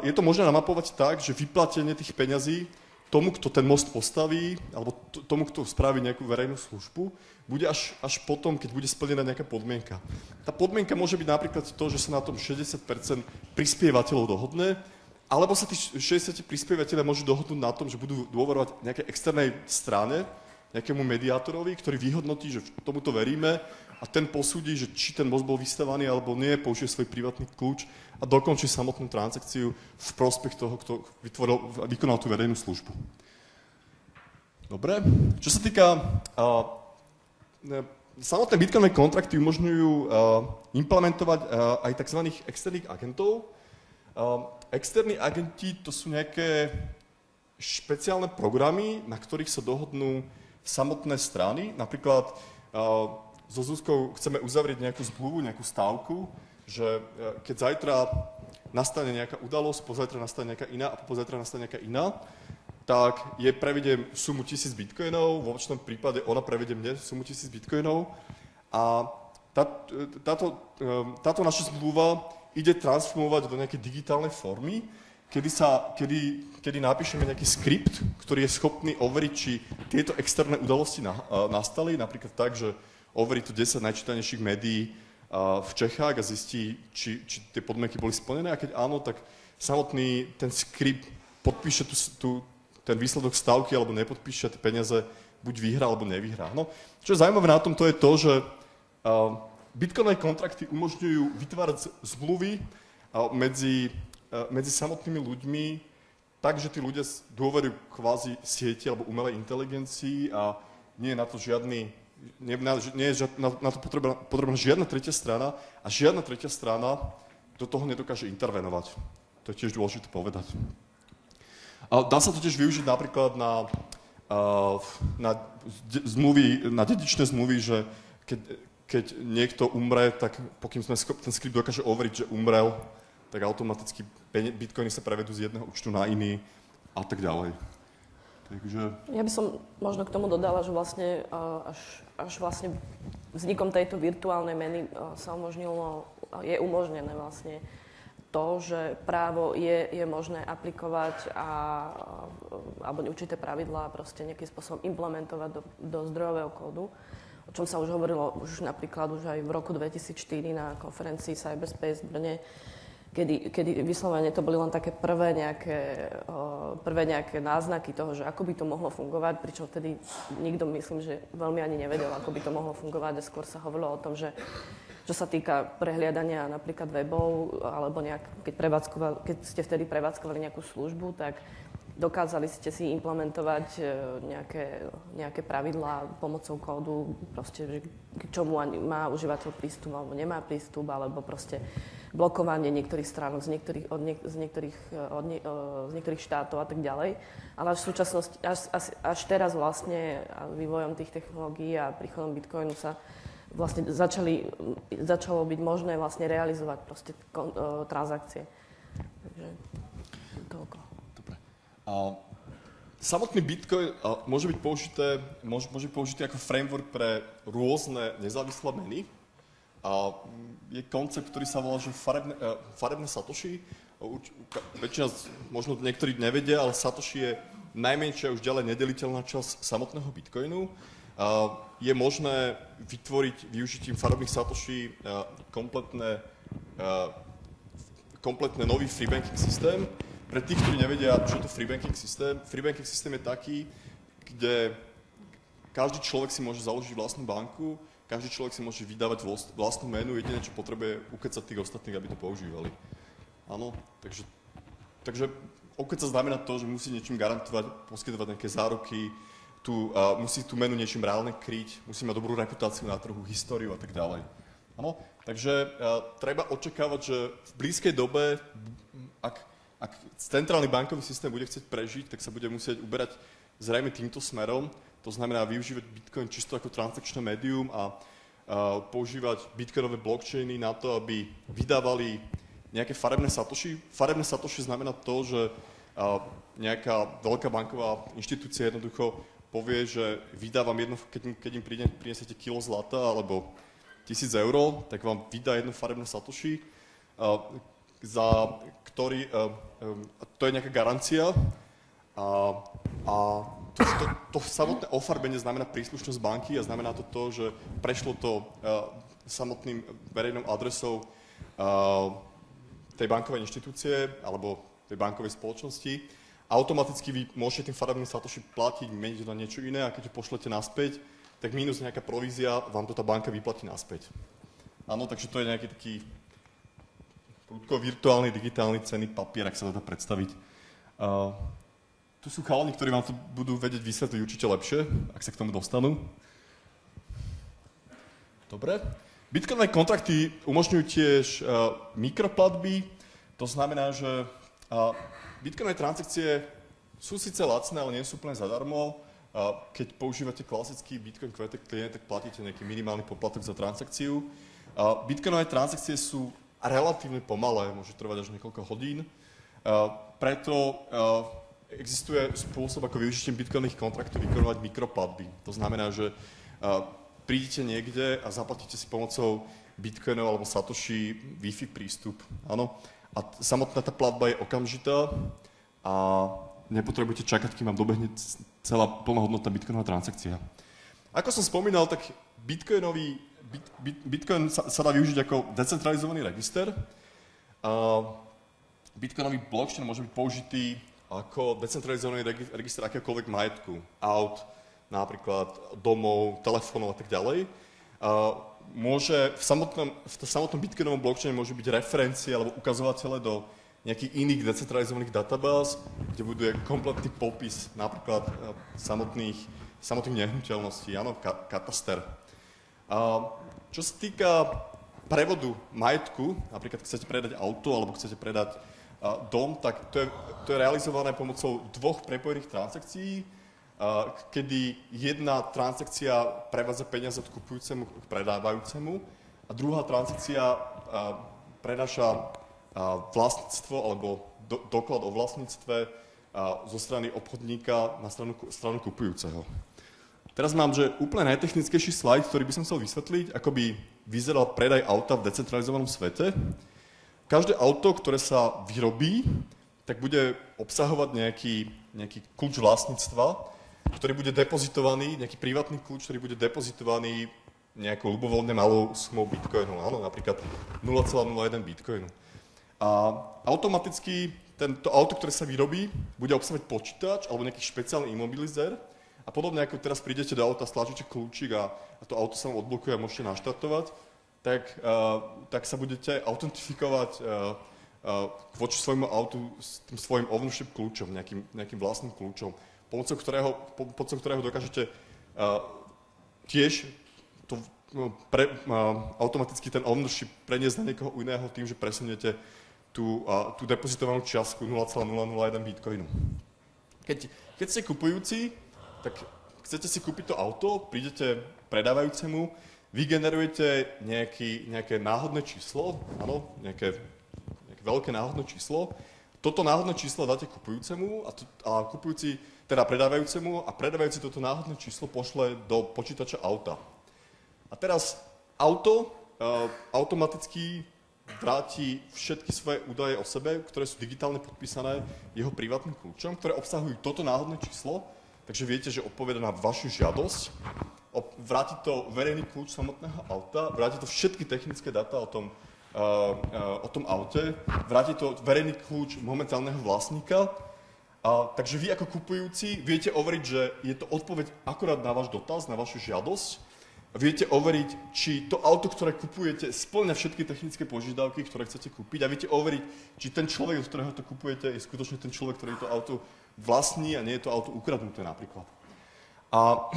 je to možné namapovať tak, že vyplatenie tých peňazí tomu, kto ten most postaví, alebo tomu, kto spraví nejakú verejnú službu, bude až potom, keď bude splnená nejaká podmienka. Tá podmienka môže byť napríklad to, že sa na tom 60% prispievateľov dohodne, alebo sa tí 60 prispievateľia môžu dohodnúť na tom, že budú dôverovať nejakej externej strane, nejakému mediátorovi, ktorý vyhodnotí, že tomuto veríme a ten posúdi, že či ten most bol vystavaný alebo nie, použije svoj privátny kľúč a dokončí samotnú transakciu v prospech toho, kto vykonal tú verejnú službu. Dobre. Čo sa týka samotné bitcoinové kontrakty umožňujú implementovať aj tzv. Externých agentov. Externí agenti to sú nejaké špeciálne programy, na ktorých sa dohodnú samotné strany. Napríklad so Zuzkou chceme uzavrieť nejakú zmluvu, nejakú stávku, že keď zajtra nastane nejaká udalosť, pozajtra nastane nejaká iná a pozajtra nastane nejaká iná, tak jej prevediem sumu 1000 bitcoinov, vo vašom prípade ona prevedie mne sumu 1000 bitcoinov a táto naša zmluva ide transformovať do nejakej digitálnej formy, kedy napíšeme nejaký skript, ktorý je schopný overiť, či tieto externé udalosti nastali, napríklad tak, že overí tu 10 najčítanejších médií v Čechách a zistí, či tie podmienky boli splnené, a keď áno, tak samotný ten skript podpíše ten výsledok stávky alebo nepodpíše, tie peniaze buď vyhrá alebo nevyhrá. No, čo je zaujímavé na tom, to je to, že bitcoinové kontrakty umožňujú vytvárať zmluvy medzi samotnými ľuďmi tak, že tí ľudia dôverujú kvázi sieti alebo umelej inteligencii a nie je na to na to potrebná žiadna tretia strana a žiadna tretia strana do toho nedokáže intervenovať. To je tiež dôležité povedať. Dá sa to tiež využiť napríklad na dedičné zmluvy, že keď niekto umre, tak pokým ten skript dokáže overiť, že umrel, tak automaticky bitcoiny sa prevedú z jedného účtu na iný a tak ďalej. Takže... Ja by som možno k tomu dodala, že vlastne až vlastne vznikom tejto virtuálnej meny je umožnené vlastne to, že právo je možné aplikovať alebo určité pravidlá proste nejakým spôsobom implementovať do zdrojového kódu, o čom sa už hovorilo už napríklad už aj v roku 2004 na konferencii Cyberspace v Brne, kedy vyslovene to boli len také prvé nejaké náznaky toho, že ako by to mohlo fungovať, pričom vtedy nikto, myslím, že veľmi ani nevedel, ako by to mohlo fungovať, a skôr sa hovorilo o tom, že čo sa týka prehliadania napríklad webov, alebo keď ste vtedy prevádzkovali nejakú službu, tak dokázali ste si implementovať nejaké pravidlá pomocou kódu, proste, že k čomu má užívateľ prístup alebo nemá prístup, alebo proste blokovanie niektorých stránok z niektorých štátov a tak ďalej. Ale až v súčasnosti, až teraz vlastne vývojom tých technológií a príchodom Bitcoinu sa vlastne začalo byť možné vlastne realizovať proste transakcie. Takže toľko. Samotný Bitcoin môže byť použitý ako framework pre rôzne nezávislé meny. Je koncept, ktorý sa volá, že farebné satoshi. Väčšina, možno niektorí nevedia, ale satoshi je najmenšia už ďalej nedeliteľná časť samotného Bitcoinu. Je možné vytvoriť využitím farebných satoshi kompletne nový free banking systém. Pre tých, ktorí nevedia, čo je to free banking systém je taký, kde každý človek si môže založiť vlastnú banku, každý človek si môže vydávať vlastnú menu, jediné, čo potrebuje, ukecať tých ostatných, aby to používali. Áno, takže ukeca znamená to, že musí niečím garantovať, poskytovať nejaké záruky, musí tú menu niečím reálne kryť, musí mať dobrú reputáciu na trhu, históriu a tak ďalej. Áno, takže treba očakávať, že v blízkej dobe, ak centrálny bankový systém bude chcieť prežiť, tak sa bude musieť uberať zrejme týmto smerom. To znamená využívať Bitcoin čisto ako transakčné médium a používať bitcoinové blockchainy na to, aby vydávali nejaké farebné satoshi. Farebné satoshi znamená to, že nejaká veľká banková inštitúcia jednoducho povie, že vydávam keď im prinesiete kilo zlata alebo 1000 eur, tak vám vydá jedno farebné satoshi, za ktorý, to je nejaká garancia a to samotné ofarbenie znamená príslušnosť banky a znamená to, že prešlo to samotným verejnou adresou tej bankovej inštitúcie alebo tej bankovej spoločnosti. Automaticky vy môžete tým farebným satoshi platiť, meniť na niečo iné a keď to pošlete naspäť, tak minus nejaká provízia vám to tá banka vyplatí naspäť. Áno, takže to je nejaký taký virtuálny, digitálny cenný papier, ak sa to dá predstaviť. Tu sú chalani, ktorí vám to budú vedieť vysvetliť určite lepšie, ak sa k tomu dostanú. Dobre. Bitcoinové kontrakty umožňujú tiež mikroplatby. To znamená, že bitcoinové transakcie sú síce lacné, ale nie sú úplne zadarmo. Keď používate klasický Bitcoin QT klient, tak platíte nejaký minimálny poplatok za transakciu. Bitcoinové transakcie sú relatívne pomalé, môže trvať až niekoľko hodín. Preto existuje spôsob, ako využitím bitcoinových kontraktov vykonávať mikroplatby. To znamená, že prídete niekde a zaplatíte si pomocou bitcoinov alebo satoshi Wi-Fi prístup. Áno? A samotná tá platba je okamžitá a nepotrebujete čakať, kým vám dobehne celá plnohodnotná bitcoinová transakcia. Ako som spomínal, tak Bitcoin sa dá využiť ako decentralizovaný register. Bitcoinový blockchain môže byť použitý ako decentralizovaný register akéhokoľvek majetku, aut, napríklad domov, telefónov a tak ďalej. V samotnom Bitcoinovom blockchaine môžu byť referencie alebo ukazovatele do nejakých iných decentralizovaných databáz, kde bude kompletný popis napríklad samotných nehnuteľností, áno, kataster. Čo sa týka prevodu majetku, napríklad chcete predať auto alebo chcete predať dom, tak to je realizované pomocou dvoch prepojených transakcií, kedy jedna transakcia prevádza peniaze od kupujúcemu k predávajúcemu a druhá transakcia prenáša vlastníctvo alebo doklad o vlastníctve zo strany obchodníka na stranu kupujúceho. Teraz mám, že úplne najtechnickejší slajd, ktorý by som chcel vysvetliť, ako by vyzeral predaj auta v decentralizovanom svete. Každé auto, ktoré sa vyrobí, tak bude obsahovať nejaký kľúč vlastníctva, ktorý bude depozitovaný, nejaký privátny kľúč, ktorý bude depozitovaný nejakou ľubovoľne malou sumou bitcoinu, áno, napríklad 0,01 bitcoinu. A automaticky to auto, ktoré sa vyrobí, bude obsahovať počítač alebo nejaký špeciálny imobilizér a podobne ako teraz prídete do auta, stlačíte kľúčik a to auto sa vám odblokuje a môžete naštartovať, tak sa budete autentifikovať voči svojmu autu s tým svojim ownership kľúčom, nejakým vlastným kľúčom, pomocou ktorého dokážete tiež automaticky ten ownership preniesť na niekoho iného tým, že presuniete tú depozitovanú čiastku 0,001 bitcoinu. Keď ste kupujúci, tak chcete si kúpiť to auto, prídete predávajúcemu, vygenerujete nejaké náhodné číslo, áno, nejaké veľké náhodné číslo, toto náhodné číslo dáte kupujúcemu a kupujúci teda predávajúcemu a predávajúci toto náhodné číslo pošle do počítača auta. A teraz auto automaticky vráti všetky svoje údaje o sebe, ktoré sú digitálne podpísané jeho privátnym kľúčom, ktoré obsahujú toto náhodné číslo, takže viete, že odpoveda na vašu žiadosť. Vráti to verejný kľúč samotného auta, vráti to všetky technické dáta o tom aute, vráti to verejný kľúč momentálneho vlastníka. Takže vy ako kupujúci viete overiť, že je to odpoveď akorát na váš dotaz, na vašu žiadosť. Viete overiť, či to auto, ktoré kupujete, spĺňa všetky technické požiadavky, ktoré chcete kúpiť a viete overiť, či ten človek, od ktorého to kupujete, je skutočne ten človek, ktorý to auto vlastní a nie je to auto ukradnuté napríklad. A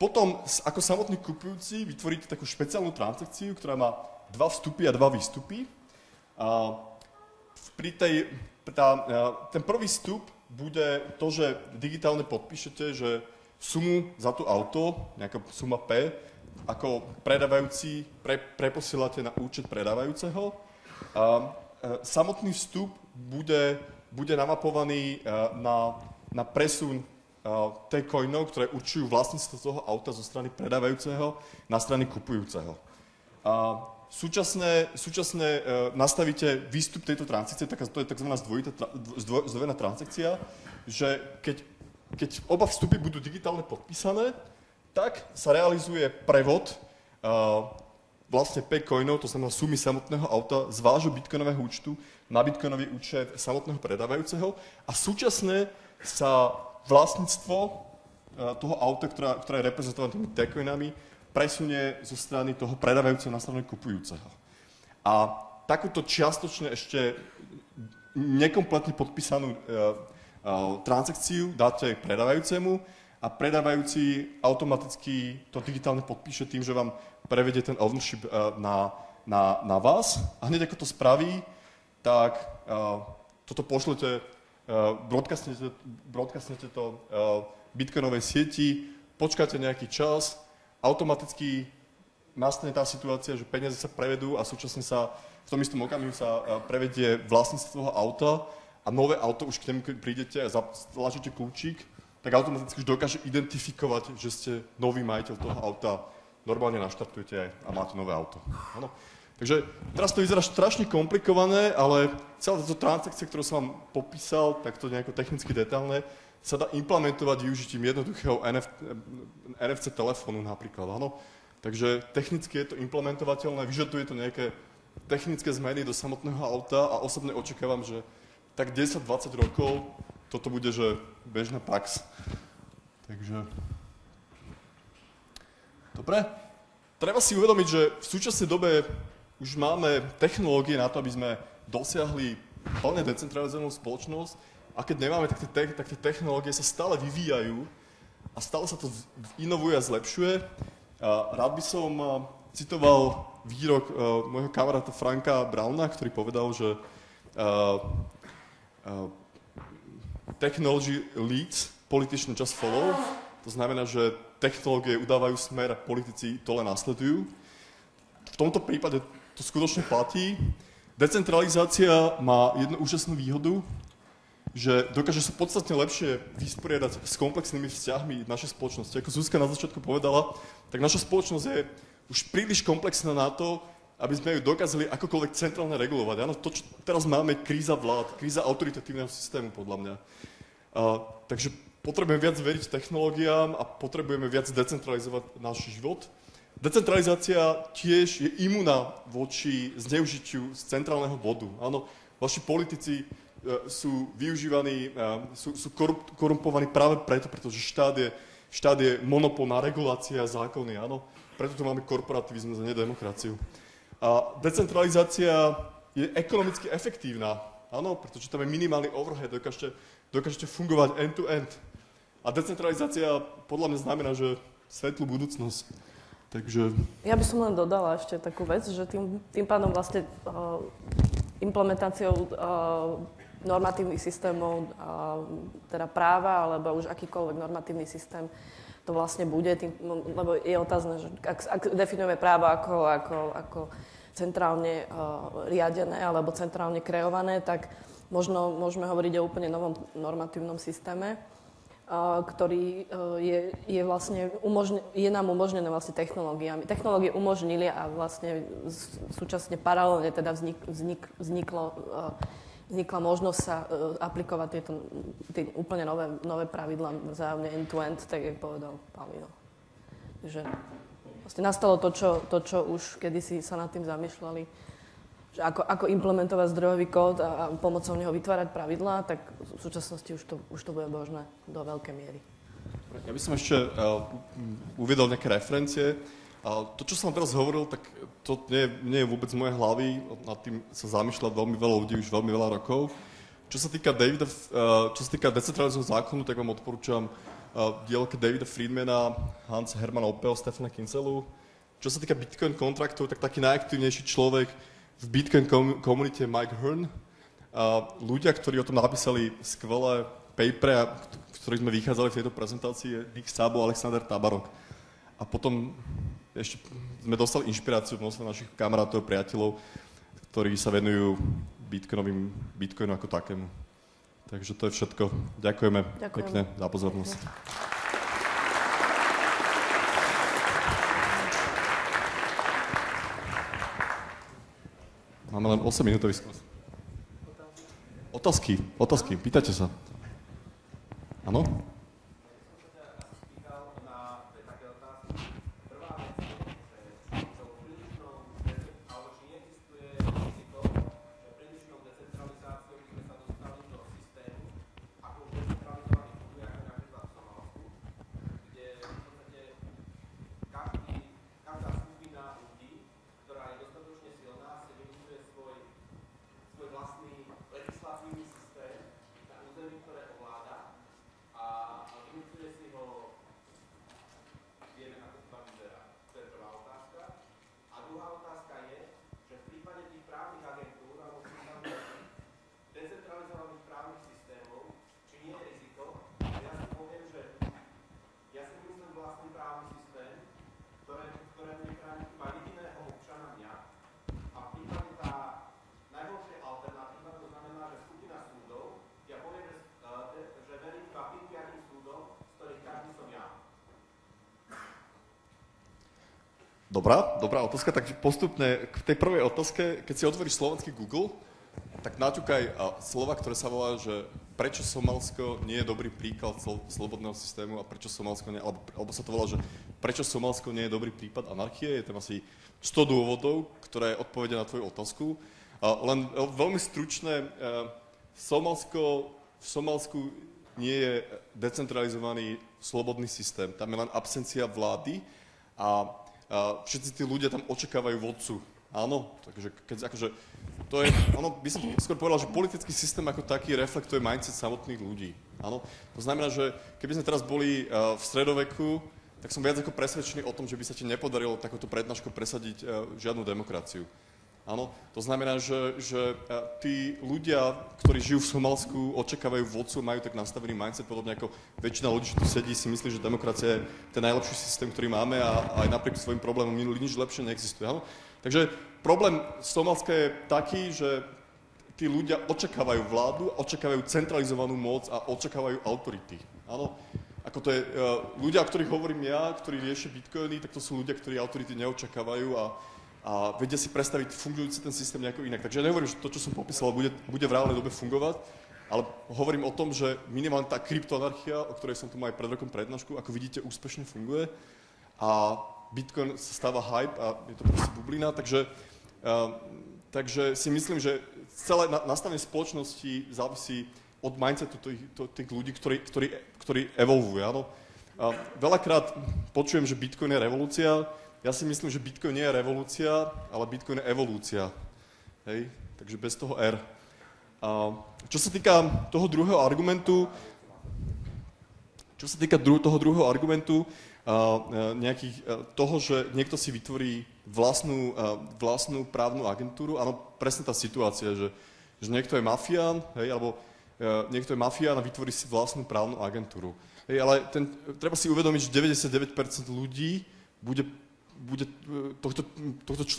potom, ako samotný kupujúci, vytvoríte takú špeciálnu transakciu, ktorá má 2 vstupy a 2 výstupy. Ten prvý vstup bude to, že digitálne podpíšete, že sumu za to auto, nejaká suma P, ako predávajúci preposielate na účet predávajúceho. Samotný vstup bude namapovaný na presun T-coinov, ktoré určujú vlastníctvo toho auta zo strany predávajúceho na strany kupujúceho. Súčasne nastavíte výstup tejto transakcie, to je tzv. Zdvojená transakcia, že keď oba vstupy budú digitálne podpísané, tak sa realizuje prevod vlastne P-coinov, to znamená sumy samotného auta z vášho bitcoinového účtu na bitcoinový účet samotného predávajúceho a súčasne sa vlastníctvo toho auta, ktorá je reprezentovaná tými T-coinami, presunie zo strany toho predávajúceho na stranu kupujúceho. A takúto čiastočne ešte nekompletne podpísanú transakciu dáte predávajúcemu a predávajúci automaticky to digitálne podpíše tým, že vám prevedie ten ownership na vás a hneď ako to spraví, tak toto pošlete, broadcastnete to bitcoinovej sieti, počkáte nejaký čas, automaticky nastane tá situácia, že peniaze sa prevedú a súčasne sa v tom istom okamihu sa prevedie vlastníctvo toho auta a nové auto, už k nemu keď prídete a zatlačíte kľúčik, tak automaticky už dokáže identifikovať, že ste nový majiteľ toho auta, normálne naštartujete a máte nové auto. Ano. Takže teraz to vyzerá strašne komplikované, ale celá táto transakcia, ktorú som vám popísal, takto nejako technicky detailné, sa dá implementovať využitím jednoduchého NFC telefónu napríklad, áno. Takže technicky je to implementovateľné, vyžaduje to nejaké technické zmeny do samotného auta a osobne očakávam, že tak 10-20 rokov toto bude, že bežná prax. Takže... Dobre. Treba si uvedomiť, že v súčasnej dobe už máme technológie na to, aby sme dosiahli plne decentralizovanú spoločnosť a keď nemáme, tak tie technológie sa stále vyvíjajú a stále sa to inovuje a zlepšuje. Rád by som citoval výrok môjho kamaráta Franka Browna, ktorý povedal, že technology leads, politicians just follow. To znamená, že technológie udávajú smer a politici to len nasledujú. V tomto prípade to skutočne platí. Decentralizácia má jednu úžasnú výhodu, že dokáže sa podstatne lepšie vysporiadať s komplexnými vzťahmi našej spoločnosti. Ako Zuzka na začiatku povedala, tak naša spoločnosť je už príliš komplexná na to, aby sme ju dokázali akokoľvek centrálne regulovať. Áno, to, čo teraz máme, kríza vlád, kríza autoritatívneho systému, podľa mňa. Takže potrebujeme viac veriť technológiám a potrebujeme viac decentralizovať náš život. Decentralizácia tiež je imúna voči zneužitiu z centrálneho bodu. Áno, vaši politici sú využívaní, sú korumpovaní práve preto, pretože štát je monopol na regulácie a zákony, áno. Preto tu máme korporativizmus a nedemokraciu. A decentralizácia je ekonomicky efektívna, áno, pretože tam je minimálny overhead, dokážete fungovať end-to-end. A decentralizácia podľa mňa znamená, že svetlú budúcnosť. Takže... Ja by som len dodala ešte takú vec, že tým pádom vlastne implementáciou normatívnych systémov, teda práva, alebo už akýkoľvek normatívny systém to vlastne bude, lebo je otázne, že ak definujeme právo ako centrálne riadené alebo centrálne kreované, tak možno môžeme hovoriť o úplne novom normatívnom systéme, ktorý je vlastne je nám umožnené vlastne technológiami. Technológie umožnili a vlastne súčasne paralelne teda vznikla možnosť sa aplikovať tie úplne nové pravidlá vzájomne end-to-end, tak jak povedal Pavlino. Takže vlastne nastalo to, čo už kedysi sa nad tým zamýšľali, že ako implementovať zdrojový kód a pomocou neho vytvárať pravidlá, tak v súčasnosti už to bude možné do veľkej miery. Ja by som ešte uviedol nejaké referencie. To, čo som teraz hovoril, tak to nie je vôbec z mojej hlavy, nad tým sa zamýšľa veľmi veľa ľudí už veľmi veľa rokov. Čo sa týka decentralizovaného zákonu, tak vám odporúčam dielke Davida Friedmana, Hans Hermann Oppel, Stefana Kinselu. Čo sa týka Bitcoin kontraktov, tak taký najaktívnejší človek v Bitcoin komunite je Mike Hearn. Ľudia, ktorí o tom napísali skvelé papery, v ktorých sme vychádzali v tejto prezentácii, je Nick Szabo a Alexander Tabarrok. A potom ešte sme dostali inšpiráciu v množstve našich kamarátov a priateľov, ktorí sa venujú Bitcoinu ako takému. Takže to je všetko. Ďakujeme pekne za pozornosť. Máme len 8-minútový skos. Otázky. Pýtajte sa. Áno? Dobrá otázka, takže postupne k tej prvej otázke, keď si otvoríš slovenský Google, tak naťukaj slova, ktoré sa volá, že prečo Somálsko nie je dobrý príklad slobodného systému a prečo Somálsko nie, alebo sa to volá, že prečo Somálsko nie je dobrý prípad anarchie, je tam asi 100 dôvodov, ktoré odpovedia na tvoju otázku. Len veľmi stručné, v Somálsku nie je decentralizovaný slobodný systém, tam je len absencia vlády a všetci tí ľudia tam očakávajú vodcu. Áno, takže to je, by som skôr povedal, že politický systém ako taký reflektuje mindset samotných ľudí. Áno, to znamená, že keby sme teraz boli v stredoveku, tak som viac ako presvedčený o tom, že by sa ti nepodarilo takouto prednáškou presadiť žiadnu demokraciu. Áno, to znamená, že tí ľudia, ktorí žijú v Somálsku, očakávajú vodcu, majú tak nastavený mindset, podobne ako väčšina ľudí, čo tu sedí, si myslí, že demokracia je ten najlepší systém, ktorý máme a aj napriek svojim problémom nič lepšie neexistuje. Áno? Takže problém Somálska je taký, že tí ľudia očakávajú vládu, očakávajú centralizovanú moc a očakávajú autority. Áno? Ako to je, ľudia, o ktorých hovorím ja, ktorí riešia bitcoiny, tak to sú ľudia, ktorí autority neočakávajú a vedia si predstaviť fungujúci ten systém nejako inak. Takže ja nehovorím, že to, čo som popísal, bude v reálnej dobe fungovať, ale hovorím o tom, že minimálne tá kryptoanarchia, o ktorej som tu mal aj pred rokom prednášku, ako vidíte, úspešne funguje a Bitcoin sa stáva hype a je to proste bublina, takže si myslím, že celé nastavenie spoločnosti závisí od mindsetu tých ľudí, ktorí evolvujú. Áno. Veľakrát počujem, že Bitcoin je revolúcia. Ja si myslím, že Bitcoin nie je revolúcia, ale Bitcoin je evolúcia. Hej? Takže bez toho R. Čo sa týka toho druhého argumentu, toho, že niekto si vytvorí vlastnú právnu agentúru, áno, presne tá situácia, že niekto je mafián, hej, alebo niekto je mafián a vytvorí si vlastnú právnu agentúru. Hej, ale treba si uvedomiť, že 99% ľudí bude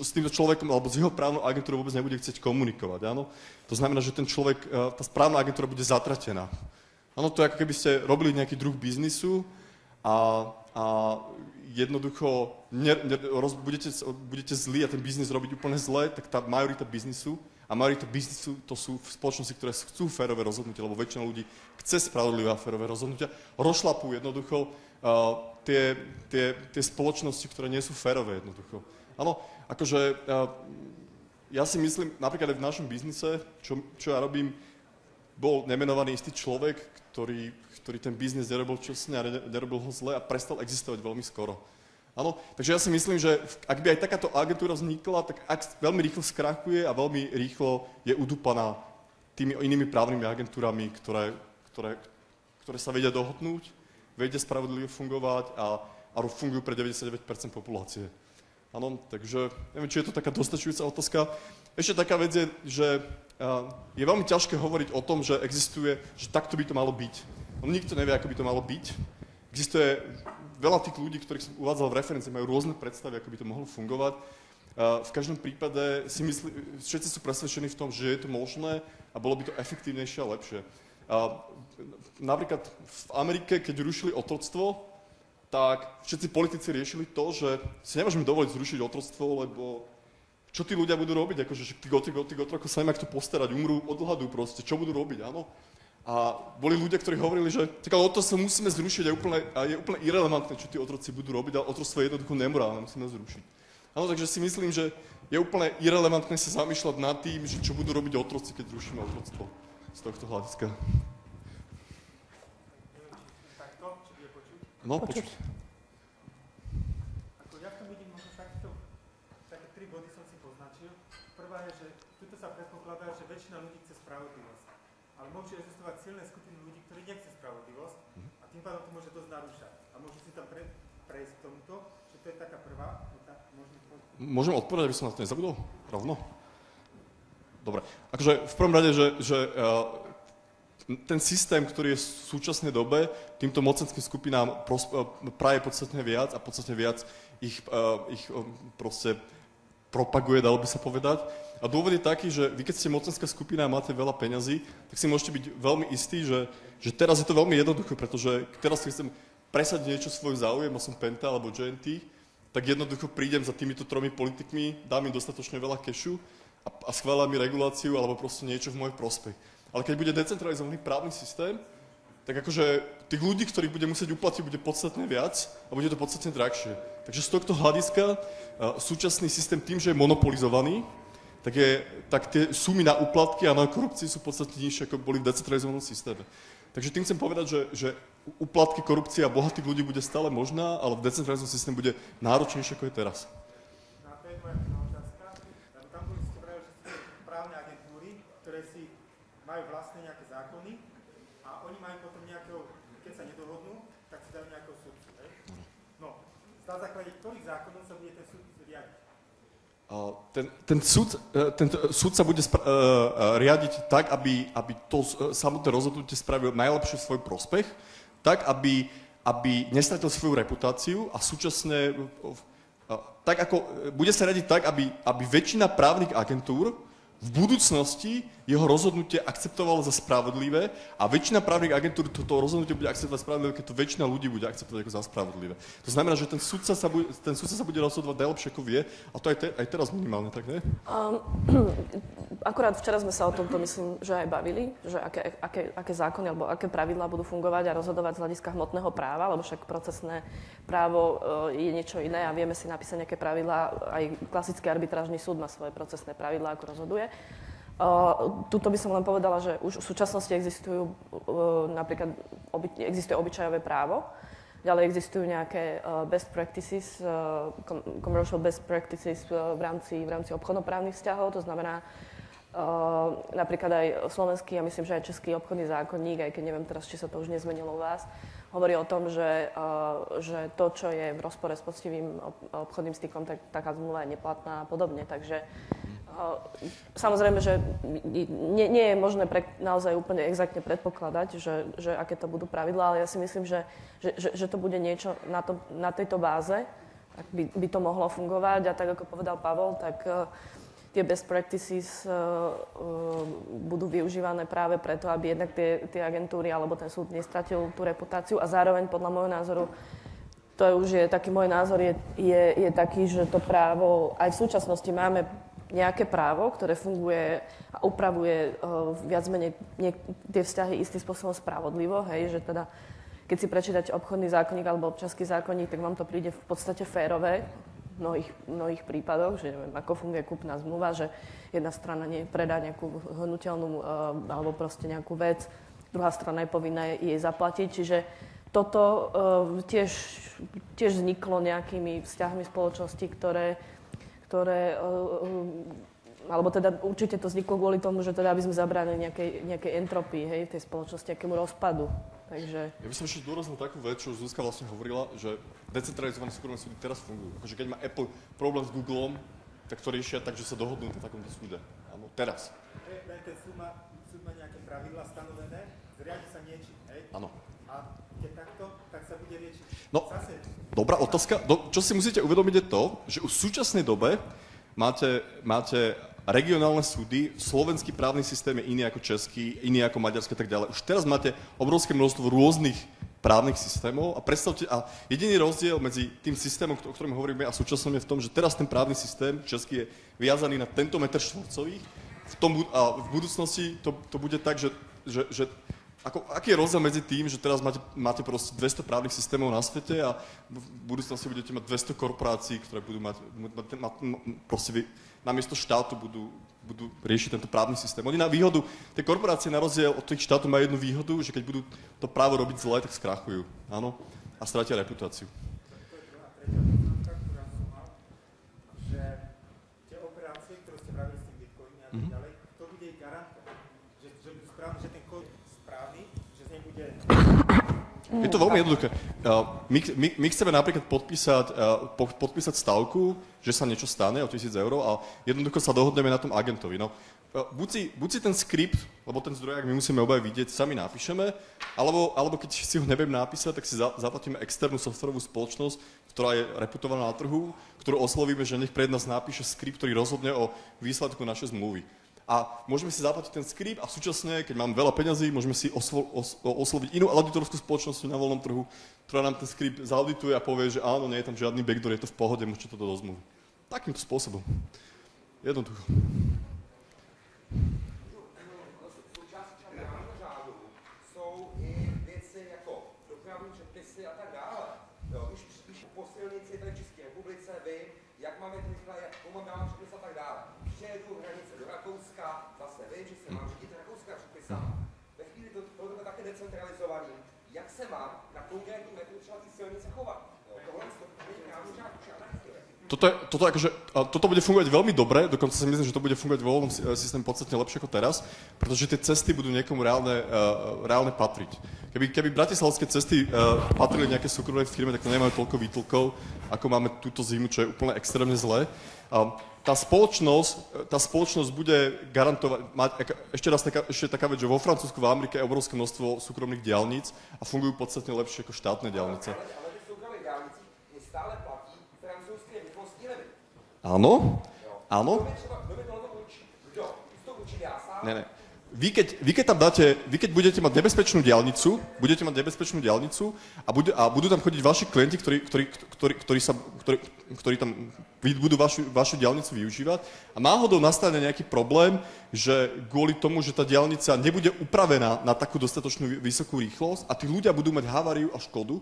s týmto človekom alebo s jeho právnou agentúrou vôbec nebude chcieť komunikovať. Áno? To znamená, že ten človek, tá správna agentúra bude zatratená. Áno, to je ako keby ste robili nejaký druh biznisu a jednoducho budete zlí a ten biznis robiť úplne zle, tak tá majorita biznisu to sú v spoločnosti, ktoré chcú férové rozhodnutia, lebo väčšina ľudí chce spravodlivé a férové rozhodnutia, rozšlapú jednoducho tie spoločnosti, ktoré nie sú férové jednoducho. Áno, akože ja si myslím, napríklad aj v našom biznise, čo ja robím, bol nemenovaný istý človek, ktorý ten biznis nerobil čestne a nerobil ho zle a prestal existovať veľmi skoro. Áno, takže ja si myslím, že ak by aj takáto agentúra vznikla, tak veľmi rýchlo skrachuje a veľmi rýchlo je udúpaná tými inými právnymi agentúrami, ktoré sa vedia dohodnúť, vedia spravodlivo fungovať a fungujú pre 99% populácie. Áno, takže neviem, či je to taká dostačujúca otázka. Ešte taká vec je, že je veľmi ťažké hovoriť o tom, že existuje, že takto by to malo byť. Nikto nevie, ako by to malo byť. Existuje veľa tých ľudí, ktorých som uvádzal v referencii, majú rôzne predstavy, ako by to mohlo fungovať. V každom prípade všetci sú presvedčení v tom, že je to možné a bolo by to efektívnejšie a lepšie. Napríklad v Amerike, keď rušili otroctvo, tak všetci politici riešili to, že si nemôžeme dovoliť zrušiť otroctvo, lebo čo tí ľudia budú robiť? Akože tých otrokov sa neviem, jak to postarať, umrú od hladu proste, čo budú robiť, áno? A boli ľudia, ktorí hovorili, že otroctvo musíme zrušiť a je úplne irelevantné, čo tí otroci budú robiť, ale otroctvo je jednoducho nemorálne, musíme zrušiť. Áno, takže si myslím, že je úplne irelevantné sa zamýšľať nad tým, že čo budú robiť otroci, keď rušíme otroctvo z tohto hľadiska. Takto, či bude počuť? No, počuť. Ako ja v tom vidím možno také tri body som si poznačil. Prvá je, že tuto sa predpokladá, že väčšina ľudí chce spravodlivosť. Ale môžu existovať silné skupiny ľudí, ktorí nechce spravodlivosť a tým pádom to môže dosť narúšať. A môžu si tam prejsť k tomuto, že to je taká prvá. Môžem odpovedať, aby som na to nezabudol? Rovno? Dobre. Akože v prvom rade, že ten systém, ktorý je v súčasnej dobe, týmto mocenským skupinám praje podstatne viac a podstatne viac ich proste propaguje, dalo by sa povedať. A dôvod je taký, že vy keď ste mocenská skupina a máte veľa peňazí, tak si môžete byť veľmi istí, že teraz je to veľmi jednoduché, pretože teraz keď chcem presadiť niečo svoj záujem, a som Penta alebo JNT, tak jednoducho prídem za týmito tromi politikmi, dám im dostatočne veľa kešu a schvália mi reguláciu alebo proste niečo v môj prospech. Ale keď bude decentralizovaný právny systém, tak akože tých ľudí, ktorých bude musieť uplatiť, bude podstatne viac a bude to podstatne drahšie. Takže z tohto hľadiska súčasný systém tým, že je monopolizovaný, tak tie sumy na úplatky a na korupcii sú podstatne nižšie, ako boli v decentralizovanom systéme. Takže tým chcem povedať, že úplatky, korupcia a bohatých ľudí bude stále možná, ale v decentralizovanom systéme bude náročnejšie, ako je teraz. No a to je moja otázka, lebo tam boli ste pravili, že sú právne agentúry, ktoré si majú vlastné nejaké zákony a oni majú potom nejakého, keď sa nedohodnú, tak si dajú nejakého sudcu. No, na základe ktorých zákonov sa bude ten súd riadiť? Ten súd sa bude riadiť tak, aby to samotné rozhodnutie spravil najlepšie svoj prospech, tak, aby nestratil svoju reputáciu a súčasne bude sa riadiť tak, aby väčšina právnych agentúr v budúcnosti jeho rozhodnutie akceptovala za spravodlivé a väčšina právnych agentúr toto rozhodnutie bude akceptovať spravodlivé, keď to väčšina ľudí bude akceptovať ako za spravodlivé. To znamená, že ten sudca sa bude rozhodovať najlepšie, ako vie, a to aj teraz minimálne, tak ne? Akurát včera sme sa o tomto, myslím, že aj bavili, že aké zákony alebo aké pravidlá budú fungovať a rozhodovať z hľadiska hmotného práva, lebo však procesné právo je niečo iné a vieme si napísať nejaké pravidlá. Aj klasický arbitrážny súd má svoje procesné pravidlá, ako rozhoduje. Tuto by som len povedala, že už v súčasnosti existujú napríklad existuje obyčajové právo, ďalej existujú nejaké best practices, commercial best practices v rámci obchodnoprávnych vzťahov, to znamená napríklad aj slovenský a myslím, že aj český obchodný zákonník, aj keď neviem teraz, či sa to už nezmenilo u vás, hovorí o tom, že to, čo je v rozpore s poctivým obchodným stykom, tak taká zmluva je neplatná a podobne. Takže samozrejme, že nie je možné naozaj úplne exaktne predpokladať, že aké to budú pravidlá, ale ja si myslím, že to bude niečo na tejto báze, tak by to mohlo fungovať. A tak, ako povedal Pavol, tak tie best practices budú využívané práve preto, aby jednak tie agentúry alebo ten súd nestratil tú reputáciu a zároveň podľa môjho názoru, to je už taký môj názor, je taký, že to právo, aj v súčasnosti máme nejaké právo, ktoré funguje a upravuje viac menej tie vzťahy istým spôsobom spravodlivo, hej, že teda keď si prečítate obchodný zákonník alebo občiansky zákonník, tak vám to príde v podstate férové v mnohých prípadoch, že neviem, ako funguje kúpna zmluva, že jedna strana predá nejakú hnuteľnú alebo proste nejakú vec, druhá strana je povinná jej zaplatiť, čiže toto tiež vzniklo nejakými vzťahmi spoločnosti, ktoré alebo teda určite to vzniklo kvôli tomu, že teda aby sme zabránili nejakej entropii, hej, tej spoločnosti, akému rozpadu. Takže... Ja by som ešte zdôraznil takú vec, čo už Zuzka vlastne hovorila, že decentralizované súkromné súdy teraz fungujú. Akože keď má Apple problém s Googlom, tak to riešia tak, že sa dohodnú na takomto súde. Áno, teraz. Ten súd má nejaké pravidlá stanovené, zriadi sa niečím, hej? Áno. A keď takto, tak sa bude riešiť. No, dobrá otázka. Čo si musíte uvedomiť je to, že už v súčasnej dobe máte regionálne súdy, slovenský právny systém je iný ako český, iný ako maďarský a tak ďalej. Už teraz máte obrovské množstvo rôznych právnych systémov a predstavte, a jediný rozdiel medzi tým systémom, o ktorom hovoríme, a súčasnom je v tom, že teraz ten právny systém český je viazaný na tento meter štvorcových, a v budúcnosti to bude tak, že aký je rozdiel medzi tým, že teraz máte proste 200 právnych systémov na svete a v budúcnosti budete mať 200 korporácií, ktoré budú mať proste namiesto štátu budú riešiť tento právny systém. Oni na výhodu, tie korporácie na rozdiel od tých štátov majú jednu výhodu, že keď budú to právo robiť zle, tak skrachujú, áno, a stratia reputáciu. Že tie operácie, ktoré ste vravili s tým Bitcoinom a tak ďalej, to bude ich garantovať, že budú správne, že ten kód správny, že z nej bude... Je to veľmi jednoduché. My chceme napríklad podpísať stavku, že sa niečo stane o 1,000 eur a jednoducho sa dohodneme na tom agentovi. No, buď si ten skript, lebo ten zdroj, ak my musíme obaj vidieť, sami napíšeme, alebo keď si ho neviem napísať, tak si zaplatíme externú softwarovú spoločnosť, ktorá je reputovaná na trhu, ktorú oslovíme, že nech pred nás napíše skript, ktorý rozhodne o výsledku našej zmluvy. A môžeme si zaplatiť ten skript a súčasne, keď mám veľa peňazí, môžeme si osloviť inú auditorskú spoločnosť na voľnom trhu, ktorá nám ten skript zaudituje a povie, že áno, nie je tam žiadny backdoor, je to v pohode, môžete to do zmluvy. Takýmto spôsobom. Jednoducho. Jak se mám na konkrétní metru třeba ty silnice chovat? Toto bude fungovať veľmi dobre, dokonca si myslím, že to bude fungovať vo voľnom systéme podstatne lepšie ako teraz, pretože tie cesty budú niekomu reálne patriť. Keby bratislavské cesty patrili nejaké súkromnej firme, tak to nemajú toľko výtlkov, ako máme túto zimu, čo je úplne extrémne zlé. Tá spoločnosť bude garantovať, ešte taká vec, že vo Francúzsku, v Amerike je obrovské množstvo súkromných diaľnic a fungujú podstatne lepšie ako štátne diaľnice. Ale tie súkromné diaľnici stále platí francúzske rychlostní limity. Áno, áno. Kto mi to učí? Kto? Ty to učil ja sám? Ne. Vy keď budete mať nebezpečnú diaľnicu, a budú tam chodiť vaši klienti, ktorí tam budú vašu diaľnicu využívať a náhodou nastane nejaký problém, že kvôli tomu, že tá diaľnica nebude upravená na takú dostatočnú vysokú rýchlosť a tí ľudia budú mať haváriu a škodu,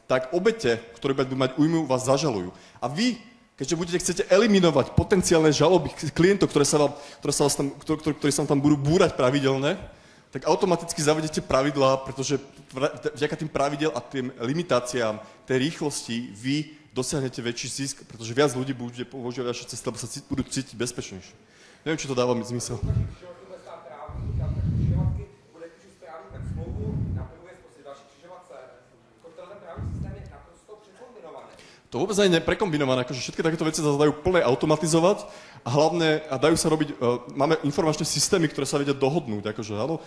tak obete, ktoré budú mať újmu, vás zažalujú. A vy, keďže chcete eliminovať potenciálne žaloby klientov, ktorí sa tam budú búrať pravidelne, tak automaticky zavedete pravidlá, pretože vďaka tým pravidel a tým limitáciám tej rýchlosti vy dosiahnete väčší zisk, pretože viac ľudí bude používať vaše cesty, lebo sa budú cítiť bezpečnejšie. Neviem, či to dáva zmysel. To vôbec nie je prekombinované, akože všetky takéto veci sa dajú plne automatizovať a hlavne dajú sa robiť, máme informačné systémy, ktoré sa vedia dohodnúť, akože áno.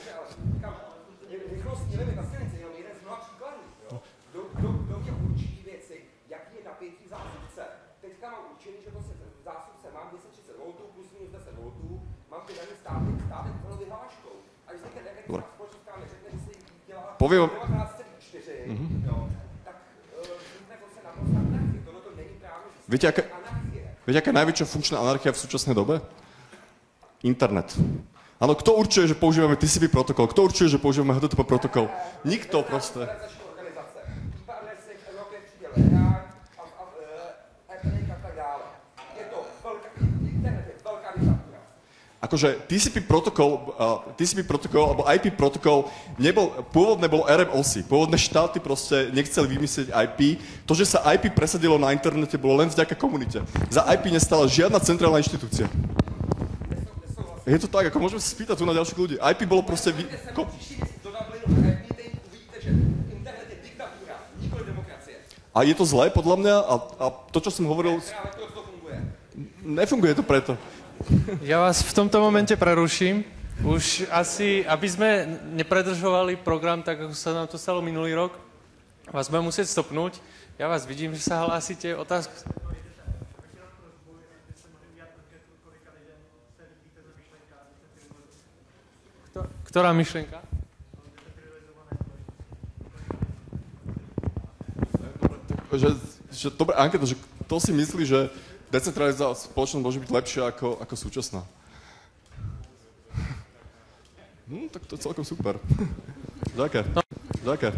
Poviem... Viete, aká je najväčšia funkčná anarchia v súčasnej dobe? Internet. Áno, kto určuje, že používame TCP protokol? Kto určuje, že používame HTTP protokol? Nikto proste. Akože TCP protokol alebo IP protokol pôvodne bol RMOC. Pôvodné štáty proste nechceli vymyslieť IP. To, že sa IP presadilo na internete, bolo len vďaka komunite. Za IP nestala žiadna centrálna inštitúcia. Je to tak, ako môžeme sa spýtať tu na ďalších ľudí. IP bolo proste... A je to zlé, podľa mňa? A to, čo som hovoril... Nefunguje to preto. Ja vás v tomto momente preruším. Už asi, aby sme nepredržovali program, tak ako sa nám to stalo minulý rok, vás budem musieť stopnúť. Ja vás vidím, že sa hlásite. Otázku... Ktorá myšlienka? Dobre, anketa, že kto si myslí, že decentralizovaná spoločnosť môže byť lepšia ako súčasná? Tak to je celkom super. Ďakujem.